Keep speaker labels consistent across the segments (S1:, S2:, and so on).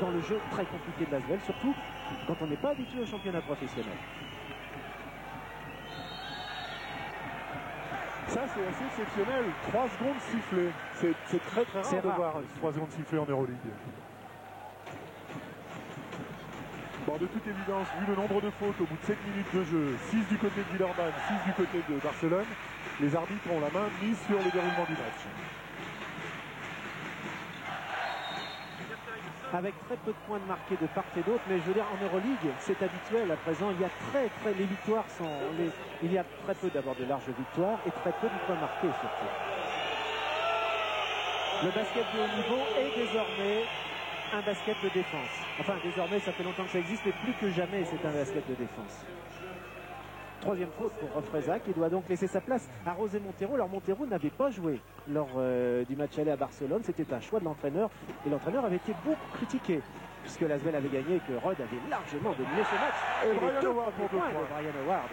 S1: dans le jeu très compliqué de l'Asvel, surtout quand on n'est pas habitué au championnat professionnel.
S2: Ça, c'est assez exceptionnel. 3 secondes sifflées. C'est très très rare de voir 3 secondes sifflées en Euroleague. Bon, de toute évidence, vu le nombre de fautes au bout de 7 minutes de jeu, 6 du côté de Villeurbanne, 6 du côté de Barcelone, les arbitres ont la main mise sur le déroulement du match.
S1: Avec très peu de points de marqués de part et d'autre, mais je veux dire en Euroleague, c'est habituel à présent. Il y a les victoires il y a très peu d'abord de larges victoires et très peu de points marqués surtout. Le basket de haut niveau est désormais un basket de défense. Enfin, désormais, ça fait longtemps que ça existe, mais plus que jamais, c'est un basket de défense. Troisième faute pour Rofreza qui doit donc laisser sa place à José Montero. Alors Montero n'avait pas joué lors du match aller à Barcelone. C'était un choix de l'entraîneur et l'entraîneur avait été beaucoup critiqué puisque l'Asvel avait gagné et que Rod avait largement dominé ce match.
S2: Et
S1: les
S2: Brian
S1: deux
S2: Howard
S1: premiers points de Brian Howard.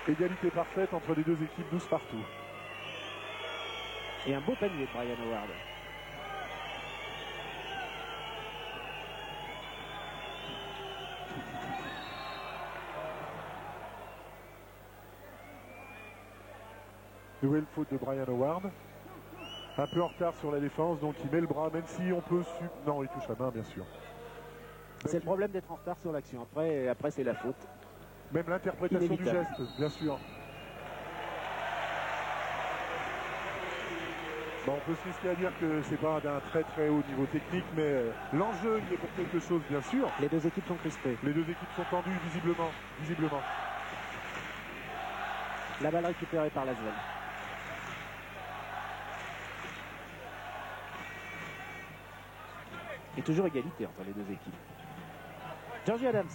S2: Égalité parfaite entre les deux équipes, 12 partout.
S1: Et un beau panier de Brian Howard.
S2: Nouvelle faute de Brian Howard. Un peu en retard sur la défense, donc il met le bras, même si on peut... Non, il touche la main, bien sûr.
S1: C'est le problème d'être en retard sur l'action. Après c'est la faute.
S2: Même l'interprétation du geste, bien sûr. Bon, on peut se risquer à dire que c'est pas d'un très très haut niveau technique, mais l'enjeu il est pour quelque chose, bien sûr.
S1: Les deux équipes sont crispées.
S2: Les deux équipes sont tendues, visiblement.
S1: La balle récupérée par l'Asvel. Et toujours égalité entre les deux équipes. Georgie Adams.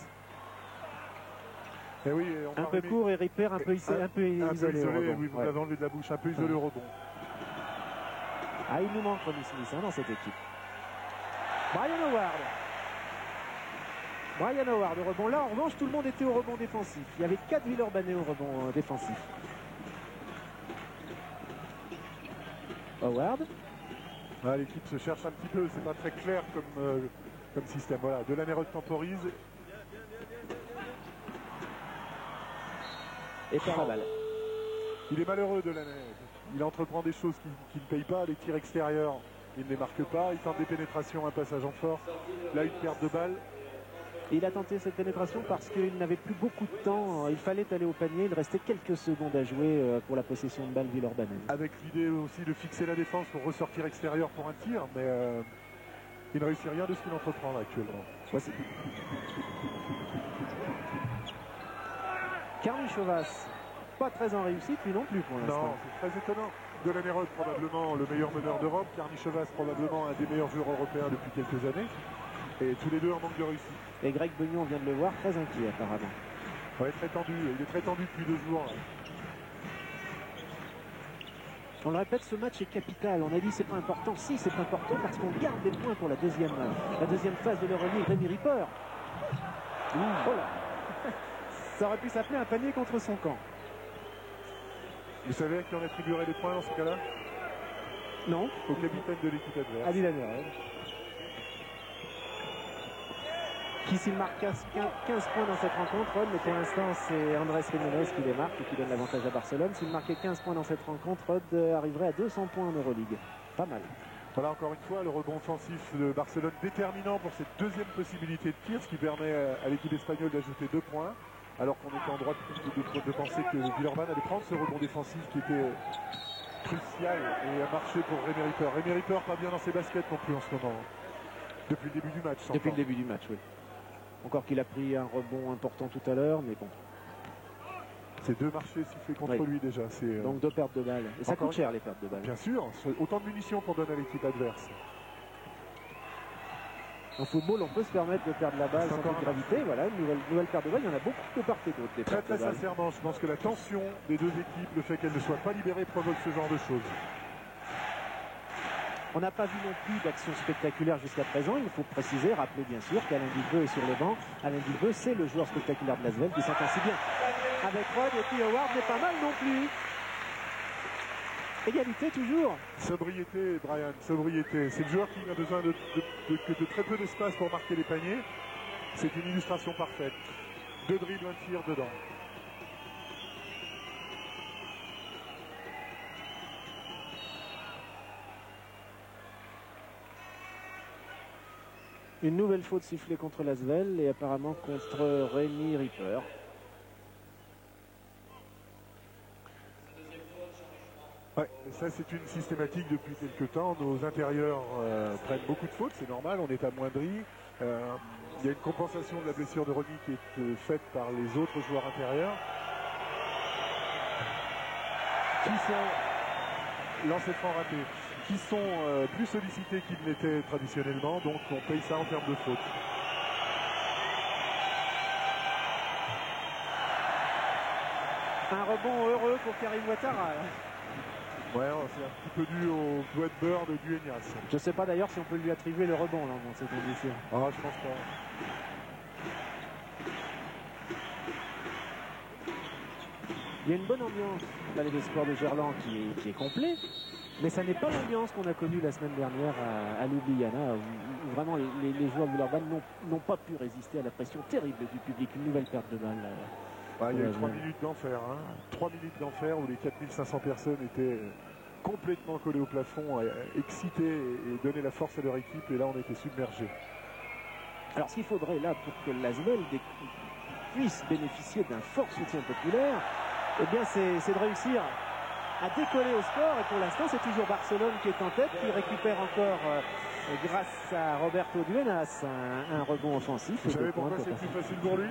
S2: Et oui,
S1: un peu court et Ripper un peu isolé.
S2: Oui, vous l'avez enlevé de la bouche, un peu isolé au rebond.
S1: Ah, il nous manque Ronnie Smith dans cette équipe. Brian Howard au rebond. Là, en revanche, tout le monde était au rebond défensif. Il y avait 4 Villeurbanais au rebond défensif. Howard.
S2: Ah, l'équipe se cherche un petit peu, c'est pas très clair comme système. Voilà, Delaney temporise.
S1: Et perd la balle.
S2: Il est malheureux, Delaney. Il entreprend des choses qui ne payent pas. Les tirs extérieurs, il ne les marque pas. Il tente des pénétrations, un passage en force. Là, une perte de balle.
S1: Il a tenté cette pénétration parce qu'il n'avait plus beaucoup de temps. Il fallait aller au panier. Il restait quelques secondes à jouer pour la possession de balle villeurbannaise.
S2: Avec l'idée aussi de fixer la défense pour ressortir extérieur pour un tir. Mais il ne réussit rien de ce qu'il entreprend là actuellement.
S1: Voici. Carmi Chovas, pas très en réussite, lui non plus pour l'instant.
S2: Non, c'est très étonnant. Delaney probablement le meilleur meneur d'Europe. Carmi Chovas probablement un des meilleurs joueurs européens depuis quelques années. Et tous les deux en manque de réussite.
S1: Et Greg Beugnon, on vient de le voir, très inquiet apparemment.
S2: Ouais, très tendu. Il est très tendu depuis 2 jours. Là.
S1: On le répète, ce match est capital. On a dit c'est pas important. Si, c'est important parce qu'on garde des points pour la deuxième phase de l'Euroleague. Rémi Ripper. Oh là. Ça aurait pu s'appeler un panier contre son camp.
S2: Vous savez à qui on attribuerait les points dans ce cas-là?
S1: Non.
S2: Au capitaine de l'équipe adverse.
S1: Adi Lanner. Qui s'il marque 15 points dans cette rencontre, mais pour l'instant c'est Andrés Jiménez qui les marque et qui donne l'avantage à Barcelone. S'il marquait 15 points dans cette rencontre, Rod arriverait à 200 points en Euroleague. Pas mal.
S2: Voilà encore une fois le rebond offensif de Barcelone déterminant pour cette deuxième possibilité de tir, ce qui permet à l'équipe espagnole d'ajouter 2 points, alors qu'on était en droit de penser que Villeurbanne allait prendre ce rebond défensif qui était crucial et a marché pour Rémi Ripper. Rémi Ripper pas bien dans ses baskets non plus en ce moment. Depuis le début du match.
S1: Depuis le début du match, oui. Encore qu'il a pris un rebond important tout à l'heure, mais bon.
S2: C'est 2 marchés sifflés contre lui déjà.
S1: Donc 2 pertes de balles. Et ça coûte cher les pertes de balles.
S2: Bien sûr, autant de munitions qu'on donne à l'équipe adverse.
S1: En football, on peut se permettre de perdre la balle sans toute gravité. Voilà, une nouvelle perte de balle. Il y en a beaucoup de part et d'autre.
S2: Très sincèrement, je pense que la tension des deux équipes, le fait qu'elles ne soient pas libérées, provoque ce genre de choses.
S1: On n'a pas vu non plus d'action spectaculaire jusqu'à présent. Il faut préciser, rappeler bien sûr qu'Alain Guilbeux est sur le banc. Alain Guilbeux, c'est le joueur spectaculaire de l'Asvel qui s'entend si bien avec Rod. Et puis Howard n'est pas mal non plus. Égalité toujours.
S2: Sobriété, Brian, sobriété. C'est le joueur qui n'a besoin que de très peu d'espace pour marquer les paniers. C'est une illustration parfaite. 2 dribbles, un tir dedans.
S1: Une nouvelle faute sifflée contre l'Asvel et apparemment contre Rémi Ripper.
S2: Ouais, ça c'est une systématique depuis quelques temps. Nos intérieurs prennent beaucoup de fautes, c'est normal, on est amoindri. Il y a une compensation de la blessure de Ronny qui est faite par les autres joueurs intérieurs. Qui sont lancés francs ratés, qui sont plus sollicités qu'ils l'étaient traditionnellement, donc on paye ça en termes de fautes.
S1: Un rebond heureux pour Karim Ouattara.
S2: Ouais, c'est un petit peu dû au doigt de beurre de Dueñas.
S1: Je ne sais pas d'ailleurs si on peut lui attribuer le rebond là, dans ces conditions.
S2: Ah, je pense pas.
S1: Il y a une bonne ambiance au Palais des Sports de Gerland qui est complet, mais ça n'est pas l'ambiance qu'on a connue la semaine dernière à Ljubljana, où vraiment les joueurs de Villeurbanne n'ont pas pu résister à la pression terrible du public. Une nouvelle perte de balle.
S2: Il y a eu 3 minutes d'enfer. 3 minutes d'enfer où les 4500 personnes étaient complètement collées au plafond, excitées et donnaient la force à leur équipe. Et là, on était submergés.
S1: Alors, ce qu'il faudrait là pour que l'Asvel puisse bénéficier d'un fort soutien populaire, eh bien, c'est de réussir à décoller au score. Et pour l'instant, c'est toujours Barcelone qui est en tête, qui récupère encore, grâce à Roberto Dueñas, un rebond offensif.
S2: Vous savez pourquoi c'est plus facile pour lui?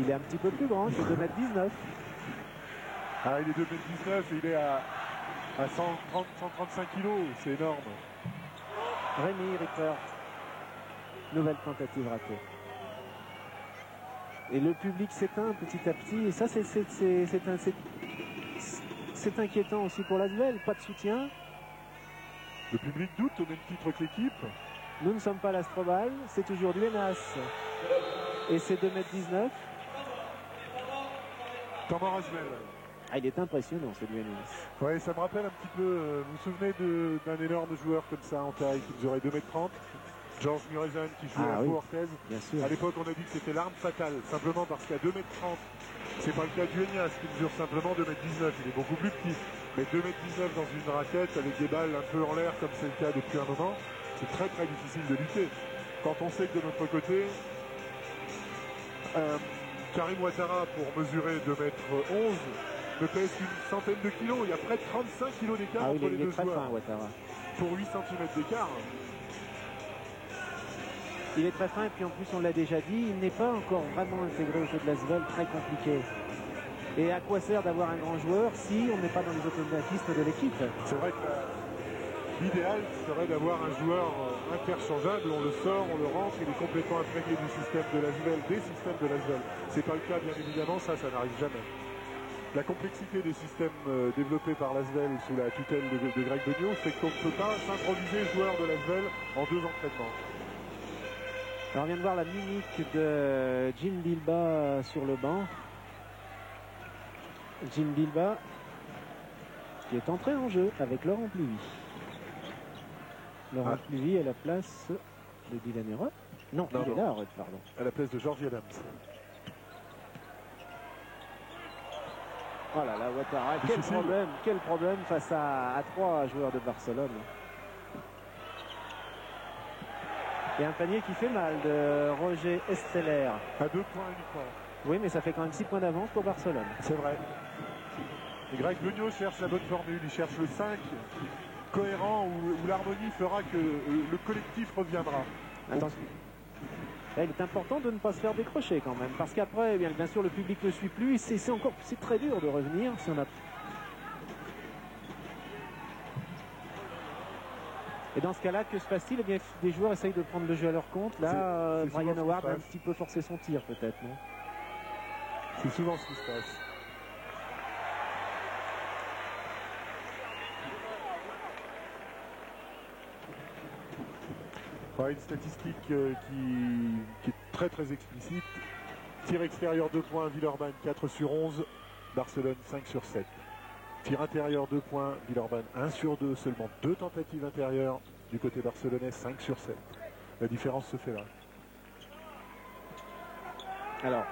S1: Il est un petit peu plus grand, il fait 2,19 m.
S2: Ah, il est 2,19 m et il est à 135 kg, c'est énorme.
S1: Rémi Ripper, nouvelle tentative ratée. Et le public s'éteint petit à petit, et ça c'est inquiétant aussi pour l'Asvel, pas de soutien.
S2: Le public doute au même titre que l'équipe.
S1: Nous ne sommes pas l'Astrobal, c'est toujours Dueñas. Et c'est 2,19 m.
S2: Thomas Rasvel.
S1: Ah, il est impressionnant ce Dueñas.
S2: Ouais, ça me rappelle un petit peu, vous vous souvenez d'un énorme joueur comme ça en taille qui mesurait 2,30 m, Georges Muresan qui jouait à Orthez.
S1: Bien sûr.
S2: À l'époque, on a dit que c'était l'arme fatale, simplement parce qu'à 2,30 m, c'est pas le cas de Dueñas qui mesure simplement 2,19 m, il est beaucoup plus petit. Mais 2,19 m dans une raquette avec des balles un peu en l'air comme c'est le cas depuis un moment, c'est très très difficile de lutter. Quand on sait que de notre côté, Karim Ouattara, pour mesurer 2,11 m, ne pèse qu'une centaine de kilos. Il y a près de 35 kilos d'écart entre les deux joueurs.
S1: Fin, Ouattara.
S2: Pour 8 cm d'écart.
S1: Il est très fin et puis en plus on l'a déjà dit, il n'est pas encore vraiment intégré au jeu de l'Asvel, très compliqué. Et à quoi sert d'avoir un grand joueur si on n'est pas dans les automatismes de l'équipe?
S2: C'est vrai que l'idéal serait d'avoir un joueur interchangeable, on le sort, on le rentre, il est complètement imprégné du système de l'Asvel, des systèmes de l'Asvel. C'est pas le cas bien évidemment, ça n'arrive jamais. La complexité des systèmes développés par l'Asvel sous la tutelle de Greg Beugnot, c'est qu'on ne peut pas synchroniser joueur de l'Asvel en 2 entraînements.
S1: Alors on vient de voir la mimique de Jim Bilba sur le banc. Jim Bilba qui est entré en jeu avec Laurent Pluvy. Laurent Pluvy à la place de Dylan Herold. Non, il est là, pardon.
S2: À la place de Georgie Adams.
S1: Oh là là, Ouattara, quel problème face à 3 joueurs de Barcelone. Et un panier qui fait mal de Roger Esteller.
S2: À 2 points uniquement.
S1: Oui, mais ça fait quand même 6 points d'avance pour Barcelone.
S2: C'est vrai. Et Greg Beugnot cherche la bonne formule, il cherche le 5 cohérent où l'harmonie fera que le collectif reviendra.
S1: Attention. Là, il est important de ne pas se faire décrocher quand même, parce qu'après, bien sûr, le public ne suit plus, et c'est très dur de revenir si on a... Et dans ce cas-là, que se passe-t-il? Eh bien, des joueurs essayent de prendre le jeu à leur compte. Là, Brian Howard a un petit peu forcé son tir, peut-être, non?
S2: C'est souvent ce qui se passe. Une statistique qui est très très explicite. Tir extérieur 2 points, Villeurbanne 4 sur 11, Barcelone 5 sur 7. Tir intérieur 2 points, Villeurbanne 1 sur 2, seulement 2 tentatives intérieures du côté barcelonais, 5 sur 7. La différence se fait là.
S1: Alors,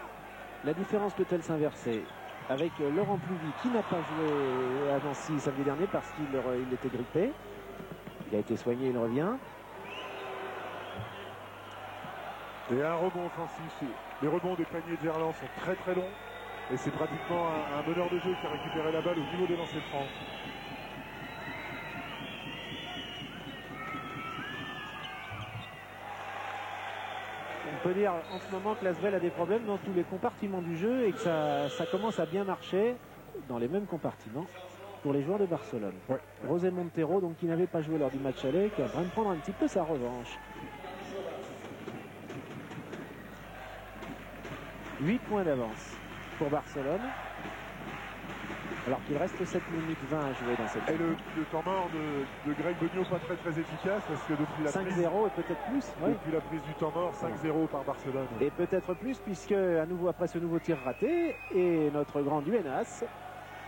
S1: la différence peut-elle s'inverser avec Laurent Plouvy qui n'a pas joué à Nancy samedi dernier parce qu'il était grippé. Il a été soigné, il revient.
S2: Et un rebond offensif. Les rebonds des paniers de Gerland sont très très longs. Et c'est pratiquement un meneur de jeu qui a récupéré la balle au niveau des lancers francs.
S1: On peut dire en ce moment que l'Asvel a des problèmes dans tous les compartiments du jeu et que ça commence à bien marcher dans les mêmes compartiments pour les joueurs de Barcelone.
S2: Ouais.
S1: José Montero, donc, qui n'avait pas joué lors du match aller, qui est en train de prendre un petit peu sa revanche. 8 points d'avance pour Barcelone. Alors qu'il reste 7 minutes 20 à jouer dans cette
S2: Et le temps mort de Greg Beugnot pas très efficace parce que depuis la
S1: 5-0
S2: prise,
S1: et peut-être plus. Oui.
S2: depuis la prise du temps mort, 5-0 par Barcelone.
S1: Et peut-être plus puisque à nouveau après ce nouveau tir raté et notre grand Duenas,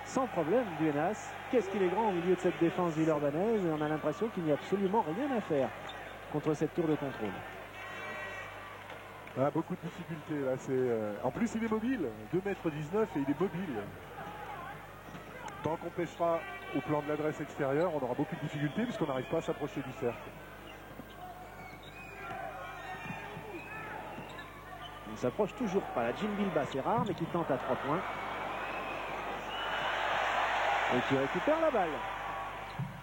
S1: sans problème Duenas, qu'est-ce qu'il est grand au milieu de cette défense villeurbannaise et on a l'impression qu'il n'y a absolument rien à faire contre cette tour de contrôle.
S2: Ah, beaucoup de difficultés là. En plus il est mobile, 2,19 m et il est mobile. Tant qu'on pêchera au plan de l'adresse extérieure, on aura beaucoup de difficultés puisqu'on n'arrive pas à s'approcher du cercle.
S1: On ne s'approche toujours pas. La Jim Bilba, c'est rare, mais qui tente à 3 points. Et qui récupère la balle.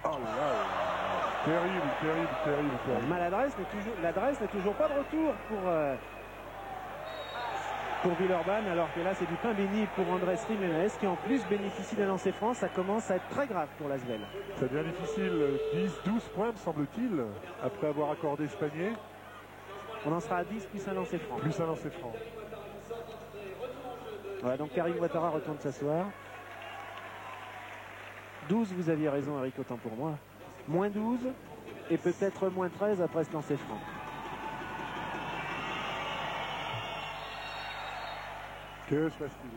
S2: Oh là là, terrible.
S1: L'adresse n'est toujours pas de retour pour Villeurbanne, alors que là c'est du pain béni pour Andrés Jiménez qui en plus bénéficie d'un lancer franc. Ça commence à être très grave pour l'Asvel.
S2: Ça devient difficile, 10-12 points me semble-t-il, après avoir accordé ce panier.
S1: On en sera à 10 plus un lancer franc.
S2: Plus un lancer franc.
S1: Voilà, donc Karim Ouattara retourne s'asseoir. 12, vous aviez raison Eric, autant pour moi. Moins 12 et peut-être moins 13 après ce lancer franc.
S2: Que se passe-t-il?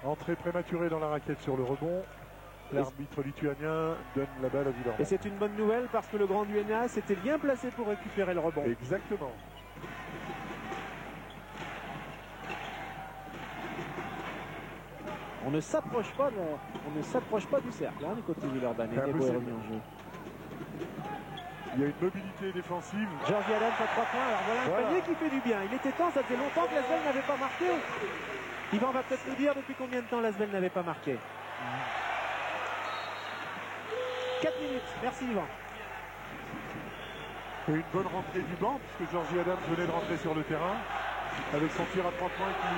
S2: Entrée prématurée dans la raquette sur le rebond. L'arbitre lituanien donne la balle à Villeurbanne.
S1: Et c'est une bonne nouvelle parce que le grand Duenas était bien placé pour récupérer le rebond.
S2: Exactement.
S1: On ne s'approche pas du cercle du côté Villeurbanne. Il est revenu en jeu.
S2: Il y a une mobilité défensive.
S1: Georgie Adams à 3 points. Alors voilà un panier qui fait du bien. Il était temps, ça faisait longtemps que l'Asvel n'avait pas marqué. Yvan va peut-être nous dire depuis combien de temps l'Asvel n'avait pas marqué. 4 minutes. Merci Yvan.
S2: Et une bonne rentrée du banc puisque Georgie Adams venait de rentrer sur le terrain avec son tir à 3 points qui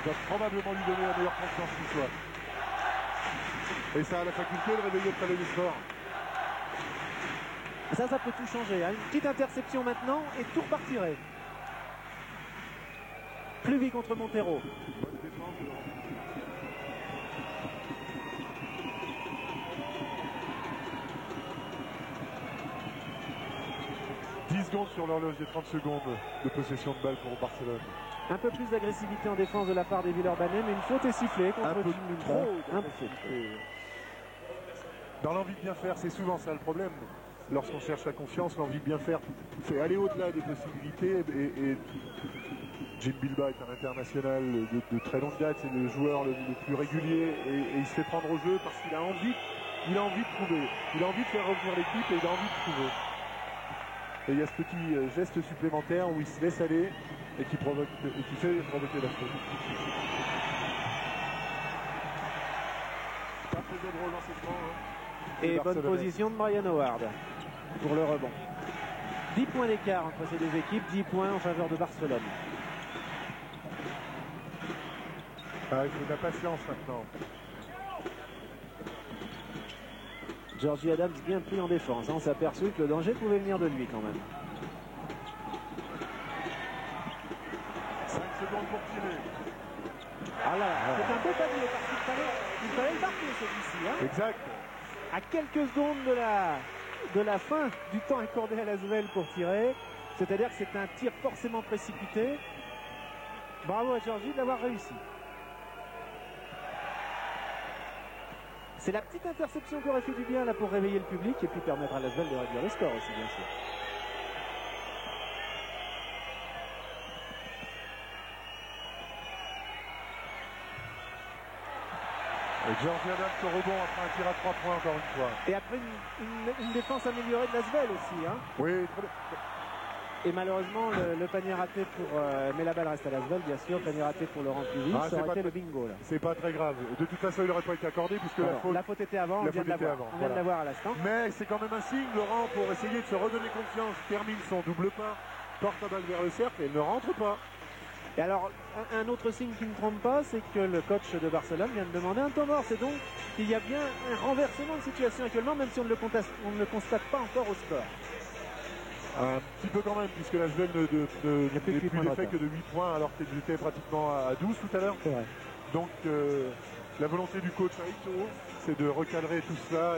S2: va probablement lui donner la meilleure confiance ce soir. Et ça a la faculté de réveiller le palais du sport.
S1: Ça peut tout changer. Une petite interception maintenant et tout repartirait. Plouvy contre Montero.
S2: Bonne défense de Laurent. 10 secondes sur l'horloge des 30 secondes de possession de balle pour Barcelone.
S1: Un peu plus d'agressivité en défense de la part des Villeurbanais, mais une faute est sifflée contre
S2: Un peu trop. Dans l'envie de bien faire, c'est souvent ça le problème. Lorsqu'on cherche la confiance, l'envie de bien faire fait aller au-delà des possibilités. Et Jim Bilba est un international de très longue date, c'est le joueur le plus régulier et il se fait prendre au jeu parce qu'il a envie de trouver. Il a envie de faire revenir l'équipe et il a envie de trouver. Et il y a ce petit geste supplémentaire où il se laisse aller et qui fait provoquer la faute. Pas très drôle dans ce moment.
S1: Et bonne position de Brian Howard pour le rebond. 10 points d'écart entre ces deux équipes, 10 points en faveur de Barcelone.
S2: Ah, il faut de la patience maintenant.
S1: Georgie Adams bien pris en défense. On s'est aperçu que le danger pouvait venir de lui quand même.
S2: 5 secondes pour tirer.
S1: Ah là, c'est un beau panier parce qu'il fallait le marquer celui-ci.
S2: Exact.
S1: À quelques secondes de la fin du temps accordé à l'Asvel pour tirer. C'est-à-dire que c'est un tir forcément précipité. Bravo à Georgie d'avoir réussi. C'est la petite interception qui aurait fait du bien là pour réveiller le public et puis permettre à Lasvel de réduire le score aussi, bien sûr.
S2: Et Georgie Adams au rebond après un tir à 3 points encore une fois.
S1: Et après une défense améliorée de Lasvel aussi. Hein.
S2: Oui,
S1: et malheureusement le panier raté pour... mais la balle reste à Lasvel, bien sûr. Panier raté pour Laurent Puvis. Ça aurait été le bingo là.
S2: C'est pas très grave. De toute façon, il n'aurait pas été accordé puisque
S1: la faute était avant, on vient de la voir à l'instant.
S2: Mais c'est quand même un signe, Laurent, pour essayer de se redonner confiance. Termine son double pas, porte la balle vers le cercle et elle ne rentre pas.
S1: Et alors, un autre signe qui ne trompe pas, c'est que le coach de Barcelone vient de demander un temps mort. C'est donc qu'il y a bien un renversement de situation actuellement, même si on ne le constate pas encore au score.
S2: Un petit peu quand même, puisque la Lasvel n'est plus défait que de 8 points, alors qu'elle était pratiquement à 12 tout à l'heure. Donc, la volonté du coach Aito, c'est de recadrer tout cela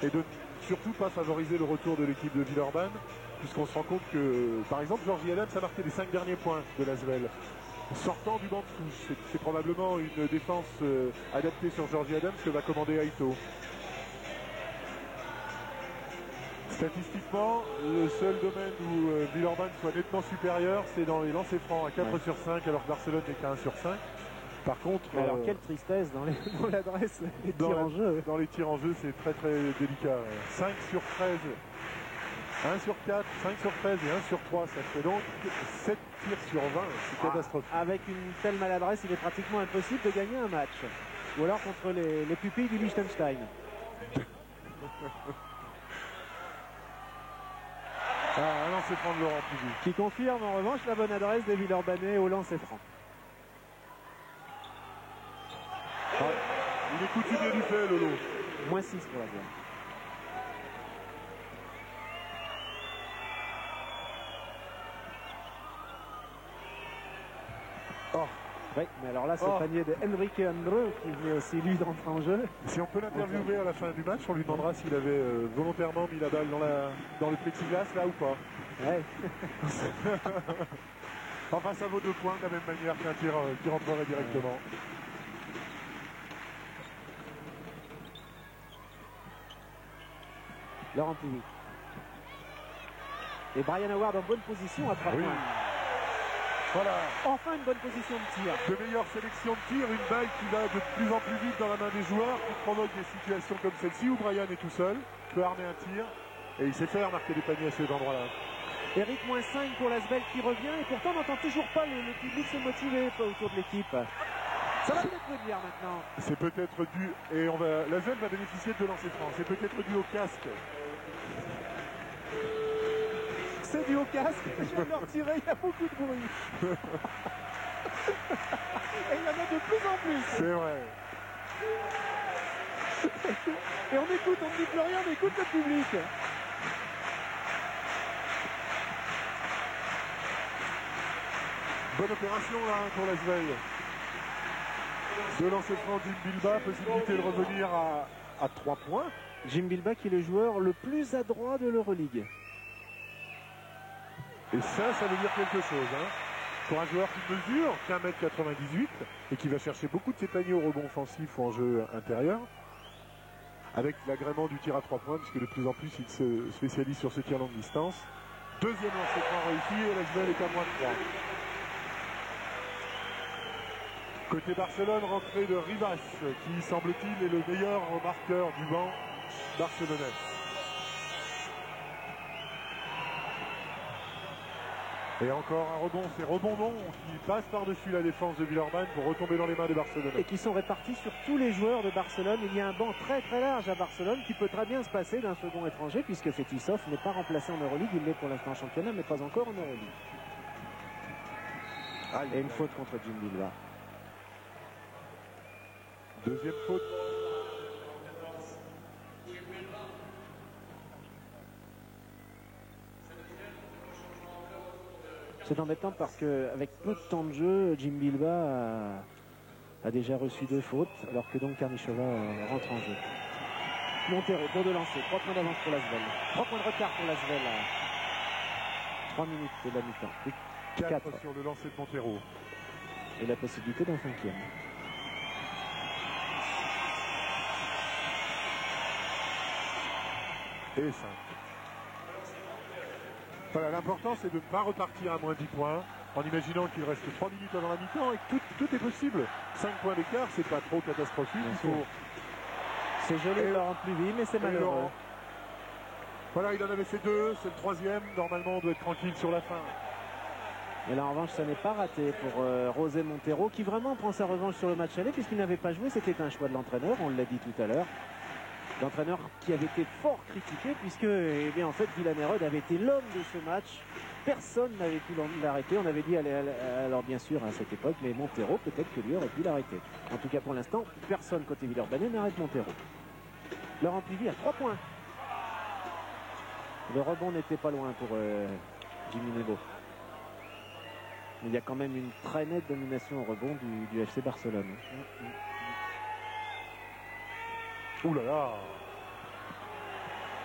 S2: et de surtout pas favoriser le retour de l'équipe de Villeurbanne. Puisqu'on se rend compte que, par exemple, Georgie Adams a marqué les 5 derniers points de Lasvel. Sortant du banc de touche, c'est probablement une défense adaptée sur Georgie Adams que va commander Aito. Statistiquement, le seul domaine où Villeurbanne soit nettement supérieur, c'est dans les lancers francs à 4 sur 5, alors que Barcelone n'est qu'à 1 sur 5. Par contre...
S1: Alors quelle tristesse dans l'adresse, les tirs en jeu.
S2: Dans les tirs en jeu, c'est très très délicat. 5 sur 13. 1 sur 4, 5 sur 13 et 1 sur 3, ça fait donc 7 tirs sur 20, c'est catastrophique.
S1: Avec une telle maladresse, il est pratiquement impossible de gagner un match. Ou alors contre les pupilles du Liechtenstein.
S2: Un lancer franc de Laurent Puvis.
S1: Qui confirme en revanche la bonne adresse des Villeurbanais au lancer franc.
S2: Il est coutumier du fait, Lolo.
S1: Moins 6 pour la zone.
S2: Oh.
S1: Oui, mais alors là, c'est le panier de Enrique Andreu qui venait aussi, lui, d'entrer en jeu.
S2: Si on peut l'interviewer à la fin du match, on lui demandera s'il avait volontairement mis la balle dans le plexiglas, là, ou pas.
S1: Ouais.
S2: Enfin, ça vaut 2 points de la même manière qu'un tir qui rentrerait directement.
S1: Laurent Puvis. Et Brian Howard en bonne position à 3 points.
S2: Voilà.
S1: Enfin une bonne position de tir.
S2: De meilleure sélection de tir, une balle qui va de plus en plus vite dans la main des joueurs, qui provoque des situations comme celle-ci où Brian est tout seul, peut armer un tir, et il sait faire marquer des paniers à cet endroit-là.
S1: Eric, moins 5 pour Lasvel qui revient, et pourtant on n'entend toujours pas le public se motiver autour de l'équipe. Ça va peut-être revenir maintenant. C'est
S2: peut-être dû, et Lasvel va bénéficier de lancer franc, c'est peut-être dû au casque.
S1: C'est dû au casque, je viens de leur tirer, il y a beaucoup de bruit. Et il y en a de plus en plus.
S2: C'est vrai.
S1: Et on écoute, on ne dit plus rien, on écoute le public.
S2: Bonne opération là pour Lasvel. De lancer franc Jim Bilba, possibilité de revenir à 3 points.
S1: Jim Bilba qui est le joueur le plus adroit de l'Euroleague.
S2: Et ça veut dire quelque chose. Hein. Pour un joueur qui mesure qu'un mètre 98 et qui va chercher beaucoup de ses paniers au rebond offensif ou en jeu intérieur, avec l'agrément du tir à 3 points, puisque de plus en plus il se spécialise sur ce tir longue distance. Deuxième lancer franc réussi et Lasvel est à moins de 3. Côté Barcelone, rentrée de Rivas, qui semble-t-il est le meilleur marqueur du banc barcelonais. Et encore un rebond, c'est Rebondon qui passe par-dessus la défense de Villeurbanne pour retomber dans les mains des Barcelonais.
S1: Et qui sont répartis sur tous les joueurs de Barcelone. Il y a un banc très très large à Barcelone qui peut très bien se passer d'un second étranger puisque Fetisov n'est pas remplacé en Euroleague. Il l'est pour l'instant en championnat mais pas encore en Euroleague. Et une faute contre Jim Bilba.
S2: Deuxième faute.
S1: C'est embêtant parce qu'avec peu de temps de jeu, Jim Bilba a déjà reçu 2 fautes, alors que donc Karnichova rentre en jeu. Montero, pour de lancer, 3 points d'avance pour Lasvel. 3 points de retard pour Lasvel. 3 minutes de la mi-temps.
S2: 4 sur le lancer de Montero.
S1: Et la possibilité d'un 5e.
S2: et 5. Voilà, l'important c'est de ne pas repartir à moins 10 points en imaginant qu'il reste 3 minutes avant la mi-temps et que tout est possible. 5 points d'écart, c'est pas trop catastrophique.
S1: C'est joli de Laurent Pluvy, mais c'est malheureux.
S2: Voilà, il en avait fait 2, c'est le 3e. Normalement, on doit être tranquille sur la fin.
S1: Et là, en revanche, ça n'est pas raté pour José Montero, qui vraiment prend sa revanche sur le match aller, puisqu'il n'avait pas joué. C'était un choix de l'entraîneur, on l'a dit tout à l'heure. L'entraîneur qui avait été fort critiqué, puisque, eh bien, en fait, Villanherod avait été l'homme de ce match. Personne n'avait pu l'arrêter. On avait dit, alors bien sûr, à cette époque, mais Montero, peut-être que lui aurait pu l'arrêter. En tout cas, pour l'instant, personne côté Villeurbanne n'arrête Montero. Laurent Pluvy à 3 points. Le rebond n'était pas loin pour Jimmy Nebo. Mais il y a quand même une très nette domination au rebond du FC Barcelone.
S2: Ouh là là!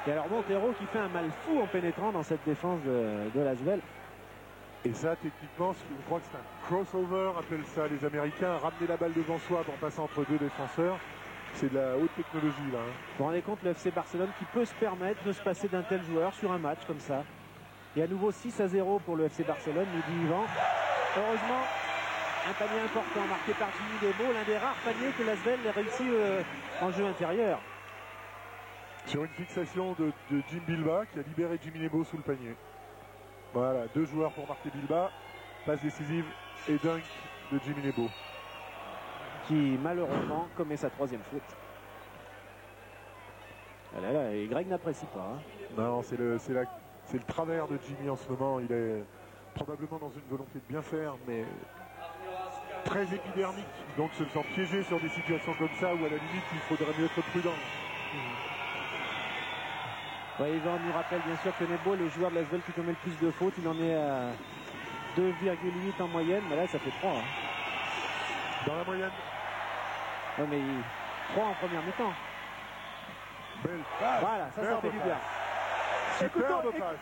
S1: Et alors Montero qui fait un mal fou en pénétrant dans cette défense de l'Asvel.
S2: Et ça, techniquement, je crois que c'est un crossover, appellent ça les Américains, ramener la balle devant soi en passant entre deux défenseurs. C'est de la haute technologie là. Hein.
S1: Vous vous rendez compte, le FC Barcelone qui peut se permettre de se passer d'un tel joueur sur un match comme ça. Et à nouveau 6-0 pour le FC Barcelone, nous dit Yvan. Heureusement, un panier important marqué par Jimmy Nebo, l'un des rares paniers que l'Asvel a réussi en jeu intérieur.
S2: Sur une fixation de Jim Bilba qui a libéré Jimmy Nebo sous le panier. Voilà, 2 joueurs pour marquer Bilba, passe décisive et dunk de Jimmy Nebo.
S1: Qui malheureusement commet sa 3e faute. Ah là là, et Greg n'apprécie pas. Hein.
S2: Non, c'est le travers de Jimmy en ce moment. Il est probablement dans une volonté de bien faire, mais très épidermique. Donc se sent piégé sur des situations comme ça où à la limite il faudrait mieux être prudent.
S1: Ouais, Yvan nous rappelle bien sûr que Nebo, le joueur de l'Asvel qui commet le plus de fautes, il en est à 2,8 en moyenne, mais là ça fait 3. Hein.
S2: Dans la moyenne.
S1: Ouais, mais 3 en première mi-temps.
S2: Belle passe.
S1: Voilà, ça fait du bien.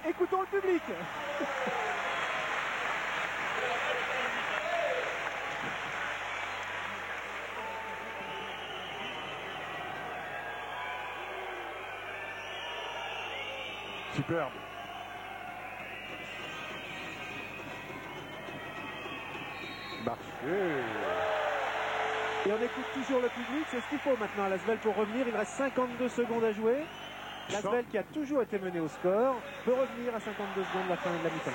S1: Écoutons le public.
S2: Superbe. Marché.
S1: Et on écoute toujours le public, c'est ce qu'il faut maintenant à l'Asvel pour revenir. Il reste 52 secondes à jouer. L'Asvel qui a toujours été mené au score peut revenir à 52 secondes de la fin de la mi-temps.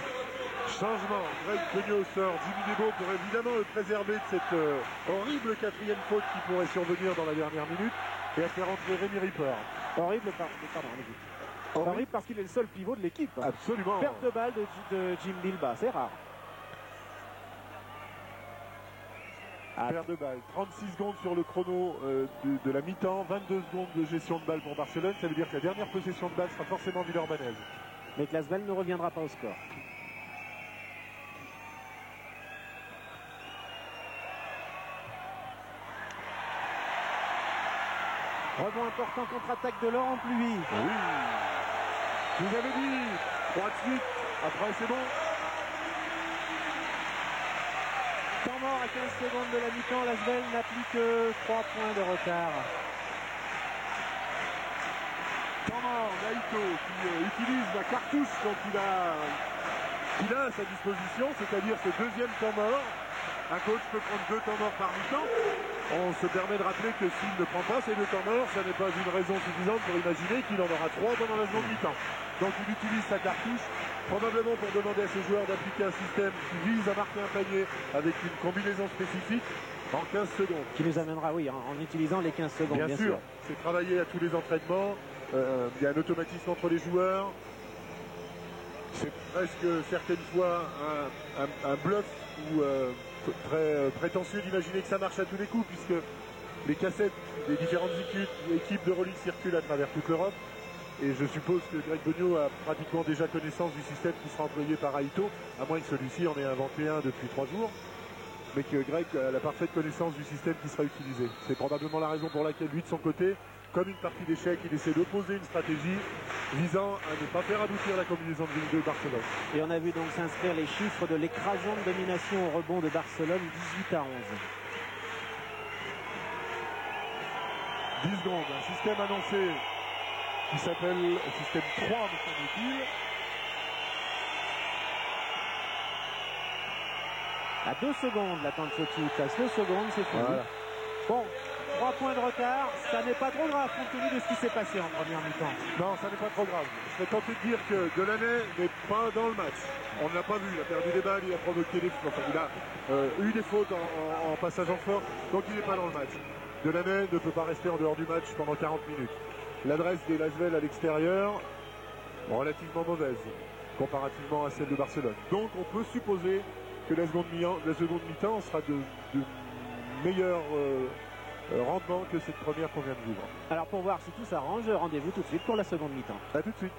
S2: Changement, Greg Beugnot sort, Jimmy Nebo pour évidemment le préserver de cette horrible 4e faute qui pourrait survenir dans la dernière minute et à faire entrer Rémi Ripper.
S1: Horrible, pardon, horrible parce qu'il est le seul pivot de l'équipe.
S2: Absolument.
S1: Perte de balle de Jim Bilba, c'est rare.
S2: Perte de balle, 36 secondes sur le chrono de la mi-temps, 22 secondes de gestion de balle pour Barcelone. Ça veut dire que la dernière possession de balle sera forcément villeurbannaise.
S1: Mais que l'Asvel ne reviendra pas au score. Rebond important, contre-attaque de Laurent Pluvy.
S2: Oui. Je vous avais dit, 3 de suite, après c'est bon.
S1: Temps mort à 15 secondes de la mi-temps, l'Asvel n'a plus que 3 points de retard.
S2: Temps mort, Naito qui utilise la cartouche dont il a à sa disposition, c'est-à-dire ce 2e temps mort. Un coach peut prendre 2 temps morts par mi-temps. On se permet de rappeler que s'il ne prend pas ces 2 temps morts, ça n'est pas une raison suffisante pour imaginer qu'il en aura 3 pendant la seconde mi-temps. Donc il utilise sa cartouche, probablement pour demander à ses joueurs d'appliquer un système qui vise à marquer un panier avec une combinaison spécifique en 15 secondes.
S1: Qui nous amènera, oui, en utilisant les 15 secondes, bien sûr.
S2: C'est travaillé à tous les entraînements. Il y a un automatisme entre les joueurs. C'est presque certaines fois un bluff ou très prétentieux d'imaginer que ça marche à tous les coups, puisque les cassettes des différentes équipes de Rolex circulent à travers toute l'Europe. Et je suppose que Greg Beugnot a pratiquement déjà connaissance du système qui sera employé par Aito, à moins que celui-ci en ait inventé un depuis 3 jours. Mais que Greg a la parfaite connaissance du système qui sera utilisé. C'est probablement la raison pour laquelle lui, de son côté, comme une partie d'échecs, il essaie d'opposer une stratégie visant à ne pas faire aboutir la combinaison de Barcelone.
S1: Et on a vu donc s'inscrire les chiffres de l'écrasante domination au rebond de Barcelone, 18-11.
S2: 10 secondes, un système annoncé qui s'appelle système 3, me semble-t-il.
S1: À 2 secondes, l'attente saute à 2 secondes, c'est fini.
S2: Voilà.
S1: Bon, 3 points de retard, ça n'est pas trop grave compte tenu de ce qui s'est passé en première mi-temps.
S2: Non, ça n'est pas trop grave. Je serais tenté de dire que Delaney n'est pas dans le match. On ne l'a pas vu, il a perdu des balles, il a provoqué des fautes. Enfin, il a eu des fautes en passage en force, donc il n'est pas dans le match. Delaney ne peut pas rester en dehors du match pendant 40 minutes. L'adresse des Lasvel à l'extérieur, relativement mauvaise, comparativement à celle de Barcelone. Donc on peut supposer que la seconde mi-temps sera de meilleur rendement que cette première qu'on vient de vivre.
S1: Alors pour voir si tout s'arrange, rendez-vous tout de suite pour la seconde mi-temps.
S2: A tout de suite.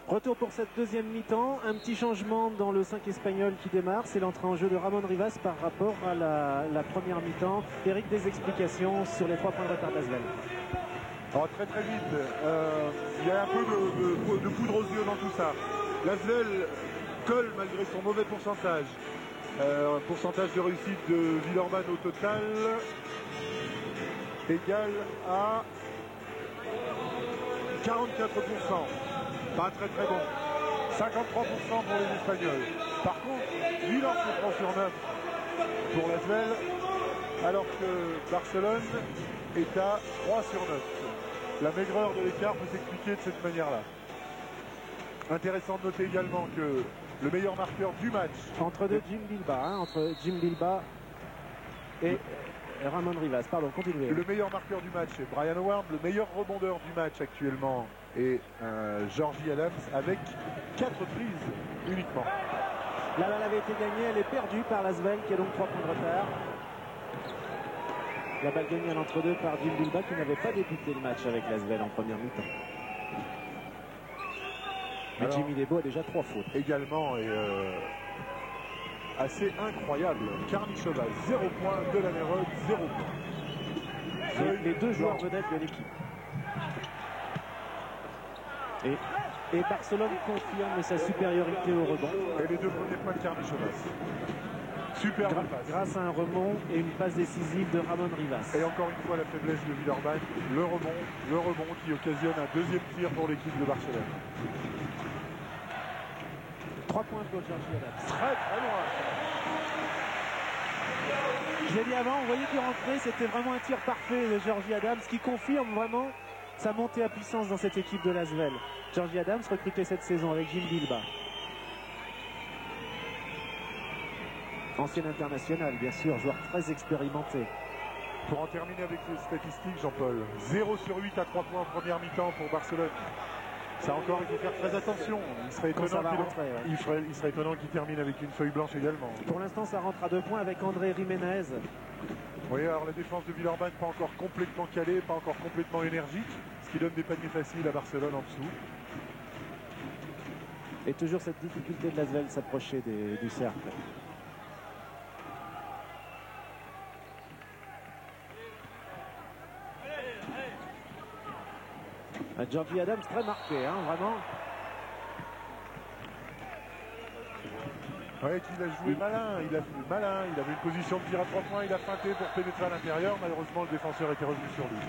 S1: Retour pour cette deuxième mi-temps, un petit changement dans le 5 espagnol qui démarre, c'est l'entrée en jeu de Ramon Rivas par rapport à la première mi-temps. Eric, des explications sur les 3 points de retard d'Asvel.
S2: Alors, très très vite, il y a un peu de poudre aux yeux dans tout ça. Lasvel colle malgré son mauvais pourcentage. Un pourcentage de réussite de Villeurbanne au total égal à 44%. Pas très très bon. 53% pour les Espagnols. Par contre, Villars se prend sur 9 pour Lasvel, alors que Barcelone est à 3 sur 9. La maigreur de l'écart peut s'expliquer de cette manière-là. Intéressant de noter également que le meilleur marqueur du match...
S1: Entre Jim Bilbao et Ramon Rivas. Pardon, continuez.
S2: Le meilleur marqueur du match est Brian Howard. Le meilleur rebondeur du match actuellement est Georgie Adams avec 4 prises uniquement.
S1: La balle avait été gagnée, elle est perdue par Lasvel qui a donc 3 points de retard. La balle gagnée à l'entre-deux par Jim Bilbao qui n'avait pas débuté le match avec Lasvel en première mi-temps. Mais Jimmy Lebo a déjà 3 fautes.
S2: Également, et assez incroyable. Karnichova, 0 points. Delaney, 0 points.
S1: Les 2 joueurs vedettes de l'équipe. Et Barcelone confirme sa supériorité au rebond.
S2: Et les 2 premiers points de Karnichova. Superbe passe.
S1: Grâce à un rebond et une passe décisive de Ramon Rivas.
S2: Et encore une fois la faiblesse de Villeurbanne. Le rebond qui occasionne un deuxième tir pour l'équipe de Barcelone.
S1: 3 points pour Georgie Adams.
S2: Très très loin.
S1: Je l'ai dit avant, vous voyez qu'il rentrait, c'était vraiment un tir parfait de Georgie Adams qui confirme vraiment sa montée à puissance dans cette équipe de Lasvel. Georgie Adams recruté cette saison avec Jim Bilbao. Ancien international, bien sûr, joueur très expérimenté.
S2: Pour en terminer avec les statistiques, Jean-Paul, 0 sur 8 à 3 points en première mi-temps pour Barcelone. Ça encore, il faut faire très attention. Il serait étonnant qu'il termine avec une feuille blanche également.
S1: Pour l'instant, ça rentre à 2 points avec André Jiménez.
S2: Oui, alors la défense de Villeurbanne pas encore complètement calée, pas encore complètement énergique, ce qui donne des paniers faciles à Barcelone en dessous.
S1: Et toujours cette difficulté de Lasvel de s'approcher du cercle. Georgie Adams très marqué, hein, vraiment.
S2: Ouais, qu'il a joué malin, il avait une position de tir à 3 points, il a feinté pour pénétrer à l'intérieur, malheureusement le défenseur était revenu sur lui.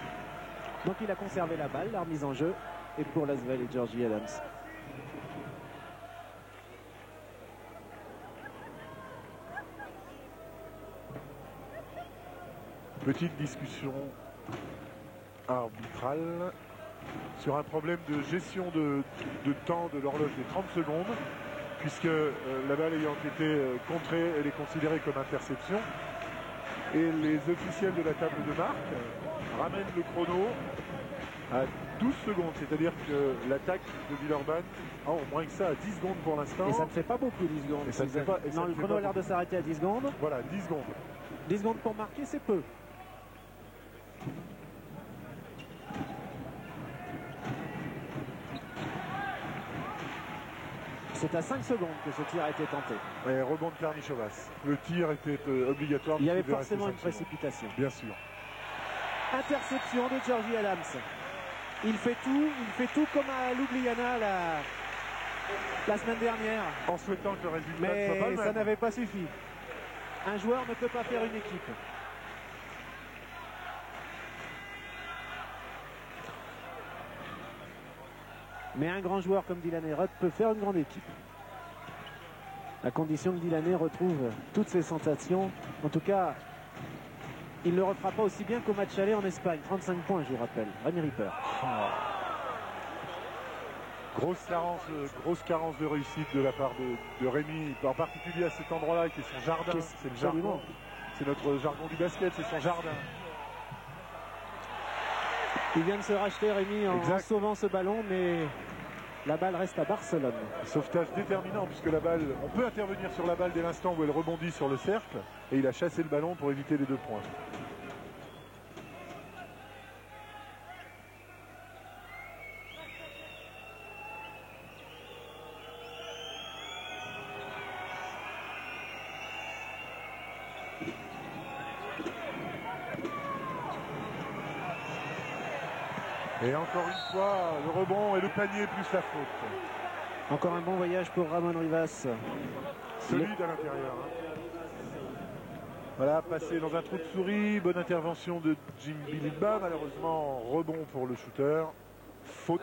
S1: Donc il a conservé la balle, la remise en jeu, et pour Lasvel et Georgie Adams.
S2: Petite discussion arbitrale sur un problème de gestion de temps de l'horloge des 30 secondes, puisque la balle ayant été contrée, elle est considérée comme interception. Et les officiels de la table de marque ramènent le chrono à 12 secondes, c'est-à-dire que l'attaque de Villeurbanne a au moins que ça à 10 secondes pour l'instant.
S1: Et ça ne fait pas beaucoup 10 secondes.
S2: Et ça ne fait pas,
S1: non, le chrono a l'air de s'arrêter à 10 secondes.
S2: Voilà, 10 secondes.
S1: 10 secondes pour marquer, c'est peu. C'est à 5 secondes que ce tir a été tenté.
S2: Et rebond de Karnichovas. Le tir était obligatoire.
S1: Il y avait forcément une précipitation.
S2: Bien sûr.
S1: Interception de Georgie Adams. Il fait tout comme à Ljubljana la semaine dernière.
S2: En souhaitant que le résultat
S1: mais
S2: ne soit pas le même.
S1: Ça n'avait pas suffi. Un joueur ne peut pas faire une équipe. Mais un grand joueur comme Dylan Herod peut faire une grande équipe. À condition que Dylan retrouve toutes ses sensations. En tout cas, il ne le refera pas aussi bien qu'au match aller en Espagne. 35 points, je vous rappelle. Rémi Ripper.
S2: Grosse carence de réussite de la part de Rémi, en particulier à cet endroit-là qui est son jardin. C'est le jargon. C'est notre jargon du basket, c'est son jardin.
S1: Il vient de se racheter, Rémi, en sauvant ce ballon, mais la balle reste à Barcelone.
S2: Sauvetage déterminant puisque la balle, on peut intervenir sur la balle dès l'instant où elle rebondit sur le cercle et il a chassé le ballon pour éviter les 2 points. Et encore une fois, le rebond et le panier plus la faute.
S1: Encore un bon voyage pour Ramon Rivas.
S2: Solide à l'intérieur. Voilà, passé dans un trou de souris. Bonne intervention de Jim Bilibba. Malheureusement, rebond pour le shooter. Faute.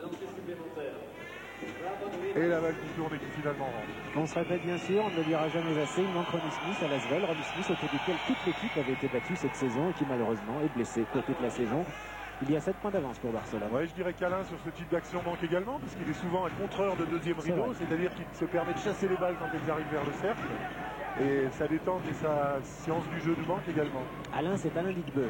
S2: Et la balle qui tourne et qui finalement rentre.
S1: On se répète bien sûr, on ne le dira jamais assez. Il manque Ronnie Smith à Lasvel. Ronnie Smith autour duquel toute l'équipe avait été battue cette saison et qui malheureusement est blessé pour toute la saison. Il y a 7 points d'avance pour Barcelone.
S2: Ouais, je dirais qu'Alain sur ce type d'action manque également, parce qu'il est souvent un contreur de deuxième rideau, c'est-à-dire qu'il se permet de chasser les balles quand elles arrivent vers le cercle. Et sa détente et sa science du jeu nous manque également.
S1: Alain, c'est Alain Ligbeu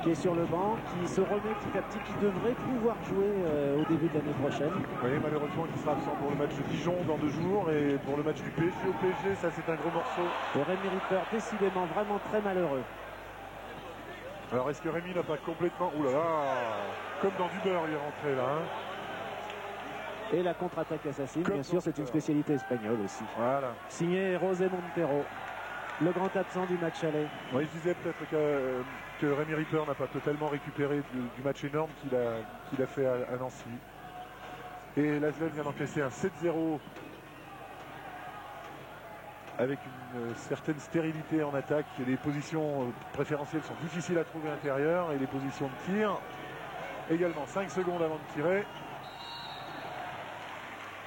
S1: qui est sur le banc, qui se remet petit à petit, qui devrait pouvoir jouer au début de l'année prochaine.
S2: Oui, malheureusement, il sera absent pour le match de Dijon dans 2 jours et pour le match du PSG au PSG, ça c'est un gros morceau.
S1: Et Rémi Ripper, décidément vraiment très malheureux.
S2: Alors est-ce que Rémi n'a pas complètement... Ouh là là, comme dans du beurre il est rentré là.
S1: Et la contre-attaque assassine, bien sûr, c'est une spécialité espagnole aussi.
S2: Voilà.
S1: Signé José Montero, le grand absent du match aller.
S2: Oui, je disais peut-être que Rémi Ripper n'a pas totalement récupéré du match énorme qu'il a fait à Nancy. Et Lasvel vient d'encaisser un 7-0 avec une certaine stérilité en attaque. Et les positions préférentielles sont difficiles à trouver à l'intérieur et les positions de tir également. 5 secondes avant de tirer.